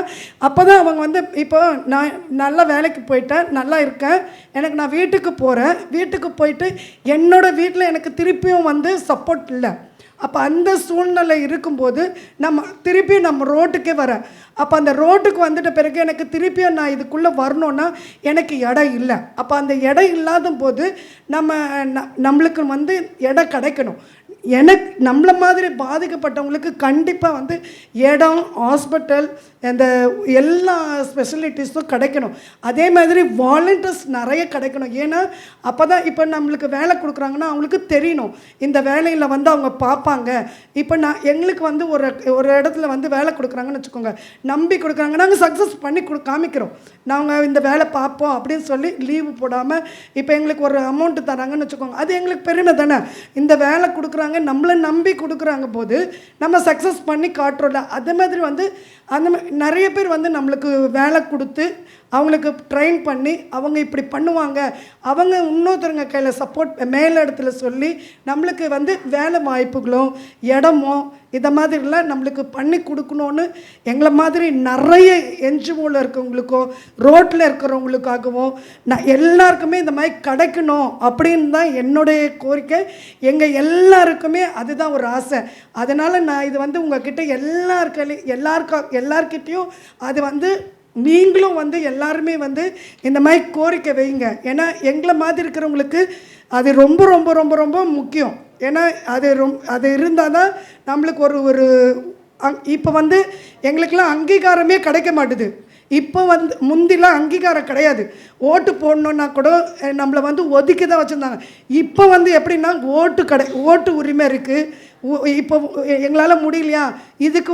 அப்போ தான் அவங்க வந்து, இப்போ நான் நல்ல வேலைக்கு போயிட்டேன், நல்லா இருக்கேன், நான் வீட்டுக்கு போகிறேன், வீட்டுக்கு போயிட்டு என்னோடய வீட்டில் எனக்கு திருப்பியும் வந்து சப்போர்ட் இல்லை. அப்போ அந்த சூழ்நிலை இருக்கும்போது திருப்பியும் நம்ம ரோட்டுக்கே வரேன். அப்போ அந்த ரோட்டுக்கு வந்துட்ட பிறகு எனக்கு திருப்பியும் நான் இதுக்குள்ளே வரணுன்னா எனக்கு இடம் இல்லை. அப்போ அந்த இடம் இல்லாத போது நம்மளுக்கு வந்து இடம் கிடைக்கணும். நம்மளை மாதிரி பாதிக்கப்பட்டவங்களுக்கு கண்டிப்பாக வந்து இடம், ஹாஸ்பிட்டல், இந்த எல்லா ஸ்பெஷலிட்டிஸும் கிடைக்கணும். அதே மாதிரி வாலண்டியர்ஸ் நிறைய கிடைக்கணும். ஏன்னா அப்போ தான் இப்போ நம்மளுக்கு வேலை கொடுக்குறாங்கன்னா அவங்களுக்கு தெரியணும், இந்த வேலையில் வந்து அவங்க பார்ப்பாங்க. இப்போ எங்களுக்கு வந்து ஒரு இடத்துல வந்து வேலை கொடுக்குறாங்கன்னு வச்சுக்கோங்க, நம்பி கொடுக்குறாங்க, நாங்கள் சக்ஸஸ் பண்ணி காமிக்கிறோம், நாங்கள் இந்த வேலை பார்ப்போம் அப்படின்னு சொல்லி லீவு போடாமல் இப்போ எங்களுக்கு ஒரு அமௌண்ட்டு தராங்கன்னு வச்சுக்கோங்க, அது எங்களுக்கு பெருமை தானே. இந்த வேலை கொடுக்குறாங்க, நம்மளை நம்பி கொடுக்குறாங்க போது நம்ம சக்ஸஸ் பண்ணி காட்டுறோம்ல. அதே மாதிரி வந்து நிறைய பேர் வந்து நம்மளுக்கு வேலை கொடுத்து அவங்களுக்கு ட்ரெயின் பண்ணி அவங்க இப்படி பண்ணுவாங்க, அவங்க இன்னொருத்தருங்க கையில் சப்போர்ட் மேல் இடத்துல சொல்லி நம்மளுக்கு வந்து வேலை வாய்ப்புகளோ இடமோ இதை மாதிரிலாம் நம்மளுக்கு பண்ணி கொடுக்கணுன்னு எங்களை மாதிரி நிறைய என்ஜிஓவில் இருக்கவங்களுக்கோ ரோட்டில் இருக்கிறவங்களுக்காகவோ எல்லாருக்குமே இந்த மாதிரி கிடைக்கணும் அப்படின்னு தான் என்னுடைய கோரிக்கை. எங்கள் எல்லாருக்குமே அதுதான் ஒரு ஆசை. அதனால் நான் இது வந்து உங்ககிட்ட எல்லார்கிட்டையும் அது வந்து நீங்களும் வந்து எல்லாருமே வந்து இந்த மாதிரி கோரிக்கை வைங்க. ஏன்னா எங்களை மாதிரி இருக்கிறவங்களுக்கு அது ரொம்ப ரொம்ப ரொம்ப ரொம்ப முக்கியம். ஏன்னா அது இருந்தால் தான் நம்மளுக்கு ஒரு இப்போ வந்து எங்களுக்கெல்லாம் அங்கீகாரமே கிடைக்க மாட்டுது. இப்போ வந்து முந்திலாம் அங்கீகாரம் கிடையாது. ஓட்டு போடணுன்னா கூட நம்மளை வந்து ஒதுக்கி தான் வச்சுருந்தாங்க. இப்போ வந்து எப்படின்னா ஓட்டு உரிமை இருக்குது. இப்போ எங்களால் முடியலையா, இதுக்கு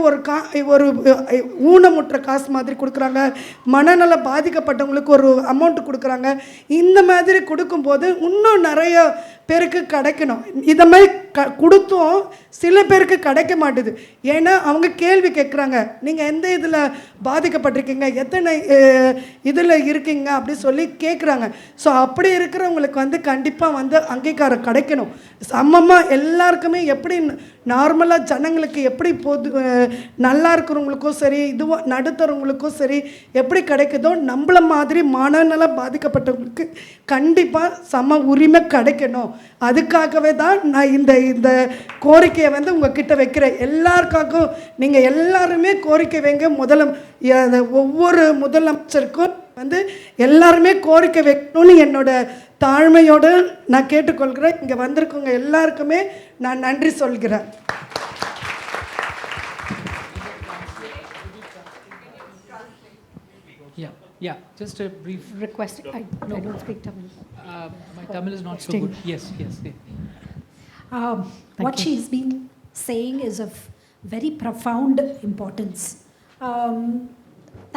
ஒரு ஊனமுற்ற காசு மாதிரி கொடுக்குறாங்க, மனநல பாதிக்கப்பட்டவங்களுக்கு ஒரு அமௌண்ட்டு கொடுக்குறாங்க. இந்த மாதிரி கொடுக்கும்போது இன்னும் நிறைய பேருக்கு கிடைக்கணும். இதை மாதிரி கொடுத்தும் சில பேருக்கு கிடைக்க மாட்டுது. ஏன்னா அவங்க கேள்வி கேட்குறாங்க, நீங்கள் எந்த இதில் பாதிக்கப்பட்டிருக்கீங்க, எத்தனை இதில் இருக்கீங்க அப்படி சொல்லி கேட்குறாங்க. ஸோ அப்படி இருக்கிறவங்களுக்கு வந்து கண்டிப்பாக வந்து அங்கீகாரம் கிடைக்கணும். சமமாக எல்லாருக்குமே எப்படி நார்மலாக ஜனங்களுக்கு எப்படி நல்லா இருக்கிறவங்களுக்கும் சரி, இதுவும் நடுத்தரவங்களுக்கும் சரி எப்படி கிடைக்குதோ நம்மள மாதிரி மனநல பாதிக்கப்பட்டவங்களுக்கு கண்டிப்பாக சம உரிமை கிடைக்கணும். அதுக்காகவே தான் நான் இந்த கோரிக்கையை வந்து உங்ககிட்ட வைக்கிறேன். எல்லாருக்காகவும் நீங்கள் எல்லாருமே கோரிக்கை வைங்க. ஒவ்வொரு முதலமைச்சருக்கும் வந்து எல்லாருமே கோரிக்கை வைக்கணும்னு என்னோட தாழ்மையோடு நான் கேட்டுக்கொள்கிறேன். இங்கே வந்திருக்கவங்க எல்லாருக்குமே நான் நன்றி சொல்கிறேன். Yeah, just a brief request. I don't speak Tamil. My Tamil is not so good. Yes. What she's been saying is of very profound importance.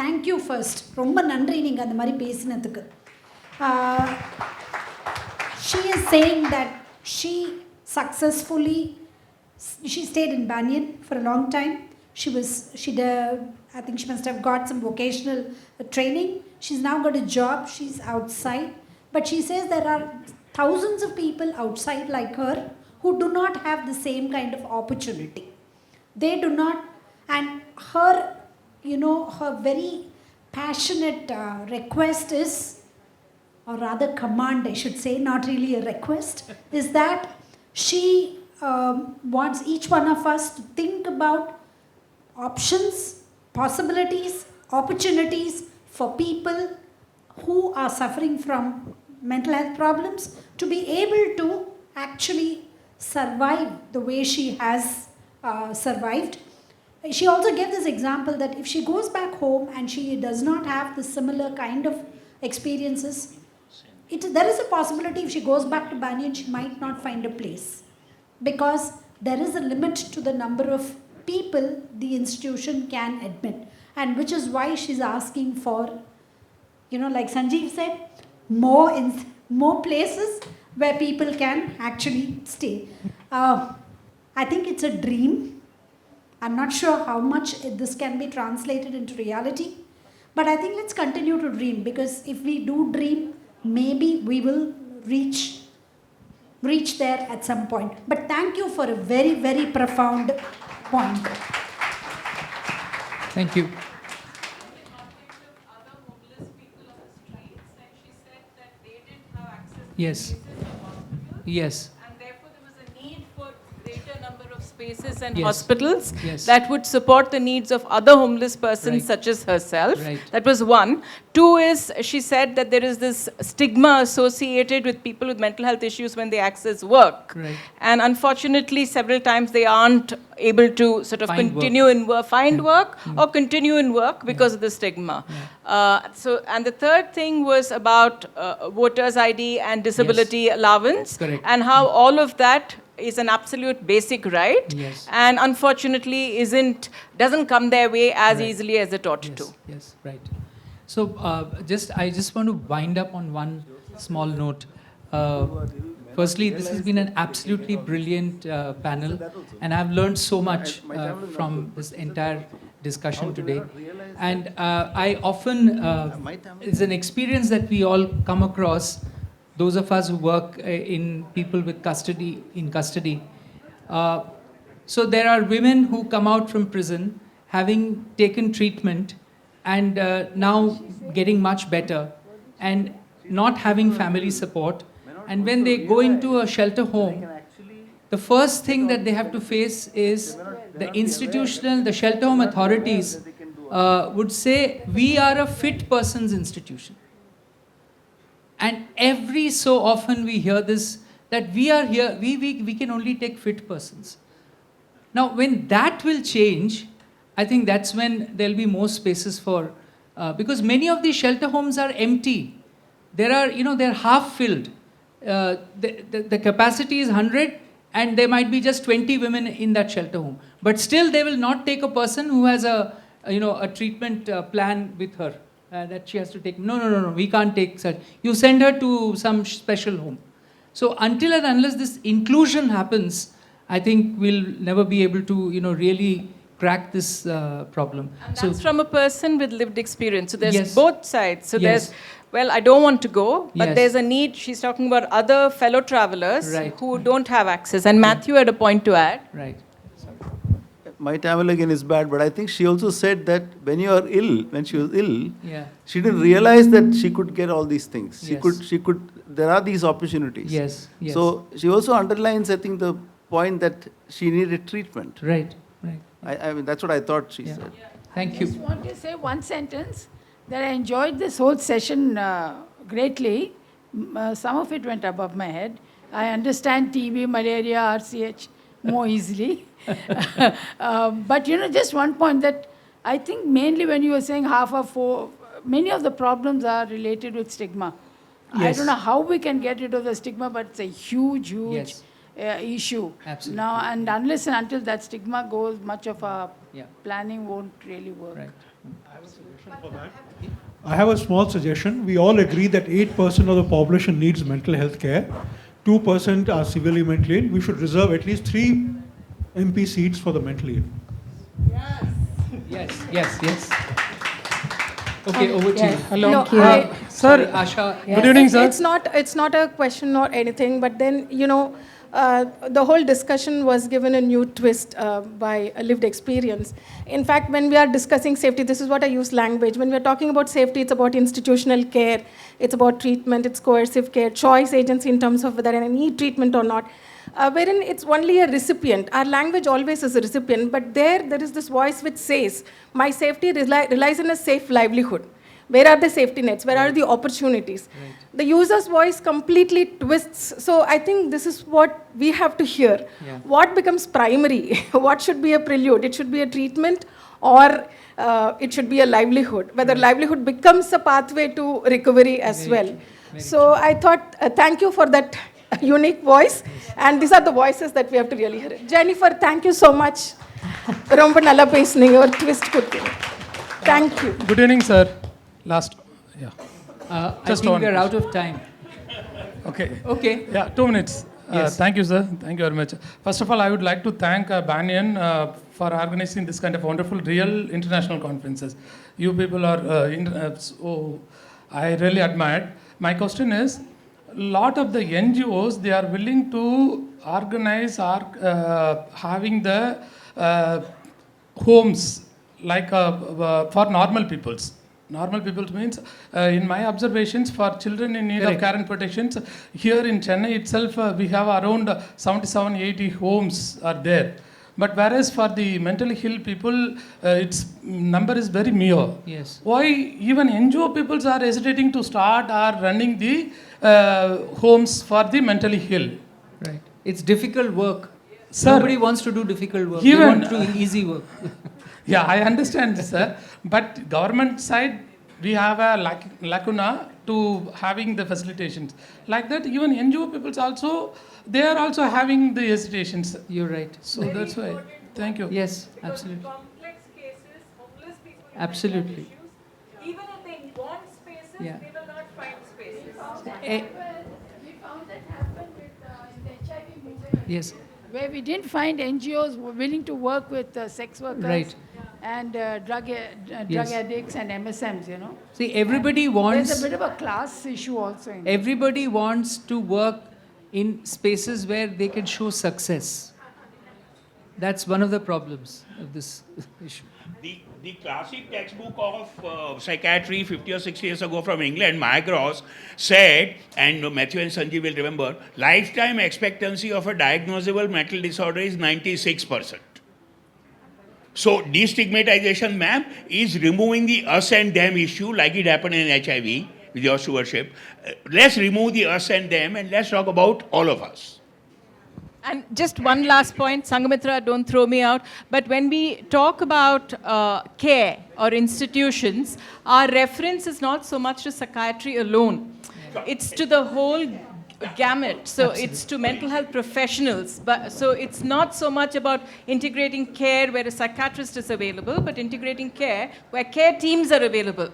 Thank you first. ரொம்ப நன்றி நீங்கள் அந்த மாதிரி பேசினதுக்கு. She is saying that she stayed in Banyan for a long time. I think she must have got some vocational training. She's now got a job. She's outside. But she says there are thousands of people outside like her who do not have the same kind of opportunity. They do not, and her very passionate request is, or rather command I should say, not really a request, is that she wants each one of us to think about options, possibilities, opportunities for people who are suffering from mental health problems to be able to actually survive the way she has survived. She also gave this example that if she goes back home and she does not have the similar kind of experiences, there is a possibility if she goes back to Banyan, she might not find a place, because there is a limit to the number of people the institution can admit, and which is why she's asking for, like Sanjeev said, more places where people can actually stay. I think it's a dream. I'm not sure how much this can be translated into reality, but I think let's continue to dream, because if we do dream, maybe we will reach there at some point. But thank you for a very, very profound point. Thank you. Yes. And therefore there was a need for greater number of spaces and Yes. hospitals Yes. that would support the needs of other homeless persons such as herself. Right. That was one. Two is, she said that there is this stigma associated with people with mental health issues when they access work. Right. And unfortunately, several times they aren't able to sort of continue in work, work or continue in work because of the stigma. And the third thing was about voters' ID and disability allowance. Correct. And how all of that is an absolute basic right. Yes. And unfortunately doesn't come their way as easily as it ought to. Yes, right. So I just want to wind up on one small note. Firstly, this has been an absolutely brilliant panel, and I've learned so much from this entire discussion today. And I often, it's an experience that we all come across, those of us who work in people with custody, in custody. So there are women who come out from prison having taken treatment and now getting much better and not having family support. And when they go into a shelter home, the first thing that they have to face is the shelter home authorities would say, we are a fit person's institution. And every so often we hear this, that we are here, we can only take fit persons. Now, when that will change, I think that's when there'll be more spaces for, because many of these shelter homes are empty. There are, they're half filled. The capacity is 100 and there might be just 20 women in that shelter home. But still they will not take a person who has a treatment plan with her that she has to take. No, we can't take such. You send her to some special home. So until and unless this inclusion happens, I think we'll never be able to, really crack this problem. And that's from a person with lived experience. So there's both sides. So Yes. there's, well, I don't want to go, but Yes. there's a need. She's talking about other fellow travelers who don't have access. And Matthew had a point to add. Right. My Tamil again is bad, but I think she also said that when you are ill, when she was ill, she didn't realize that she could get all these things. She could, there are these opportunities. Yes. So she also underlines, I think, the point that she needed treatment. Right. I mean, that's what I thought she said. Thank you. I just want to say one sentence, that I enjoyed this whole session greatly. Some of it went above my head. I understand TB, malaria, RCH more easily. But just one point that I think mainly when you were saying many of the problems are related with stigma. I don't know how we can get rid of the stigma, but it's a huge issue. Absolutely. Now, and unless and until that stigma goes, much of our planning won't really work. Right. I have a small suggestion. We all agree that 8% of the population needs mental health care. 2% are severely mentally ill. We should reserve at least 3 MP seats for the mentally ill. Yes. Okay, over to you. Hello. No, Sir, sorry, Asha. Good evening, sir. It's not a question or anything, but then, the whole discussion was given a new twist by a lived experience. In fact, when we are discussing safety, this is what I use language. When we are talking about safety, it's about institutional care, it's about treatment, it's coercive care, choice agency in terms of whether I need treatment or not. Wherein it's only a recipient. Our language always is a recipient, but there is this voice which says, my safety relies on a safe livelihood. Where are the safety nets? Where are the opportunities? Right. The user's voice completely twists. So I think this is what we have to hear. What becomes primary? What should be a prelude? It should be a treatment or it should be a livelihood. Whether livelihood becomes a pathway to recovery as well. So I thought, thank you for that unique voice. And these are the voices that we have to really hear. Jennifer, thank you so much. Romba nalla pesneenga or twist kutti. Thank you. Good evening, sir. Just I think we're out of time. Okay. Yeah, 2 minutes. Yes. Thank you, sir. Thank you very much. First of all, I would like to thank Banyan for organizing this kind of wonderful, real international conferences. You people are, so I really admired. My question is, a lot of the NGOs, they are willing to organize having the homes like for normal peoples. Normal people means, in my observations, for children in need of care and protections, here in Chennai itself, we have around 77-80 homes are there. But whereas for the mentally ill people, its number is very mere. Yes. Why even NGO peoples are hesitating to start or running the homes for the mentally ill? Right. It's difficult work. Sir, nobody wants to do difficult work. Even, they want to do easy work. Yeah, I understand, sir. But government side, we have a lacuna to having the facilitations. Like that, even NGO peoples also, they are also having the hesitations. You're right. So that's why. Thank you. Yes, absolutely. Complex cases, homeless people. Absolutely. Issues. Even if they want spaces, they will not find spaces. We found that happened with in the HIV movement. Yes. Where we didn't find NGOs willing to work with sex workers. Right. and drug addicts and MSMs, you know. See, everybody wants... There's a bit of a class issue also in Everybody wants to work in spaces where they can show success. That's one of the problems of this issue. The classic textbook of psychiatry 50 or 60 years ago from England, Mygross, said, and Matthew and Sanjeev will remember, lifetime expectancy of a diagnosable mental disorder is 96%. So destigmatization, ma'am, is removing the us and them issue like it happened in HIV, with your stewardship. Let's remove the us and them and let's talk about all of us. And just one last point, Sangamitra, don't throw me out, but when we talk about care or institutions, our reference is not so much to psychiatry alone. It's to the whole gamut. So it's to mental health professionals. So it's not so much about integrating care where a psychiatrist is available, but integrating care where care teams are available.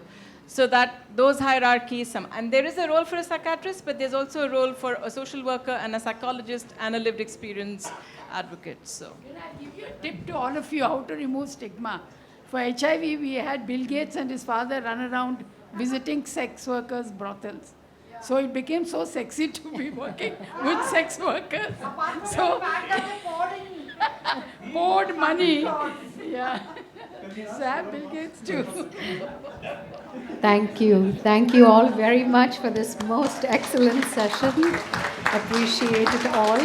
So that those hierarchies, and there is a role for a psychiatrist, but there's also a role for a social worker and a psychologist and a lived experience advocate. So, can I give you a tip to all of you how to remove stigma? For HIV, we had Bill Gates and his father run around visiting sex workers' brothels. So it became so sexy to be working with sex workers. So, poured money. Yeah. So I have Bill Gates too. Thank you. Thank you all very much for this most excellent session. Appreciate it all.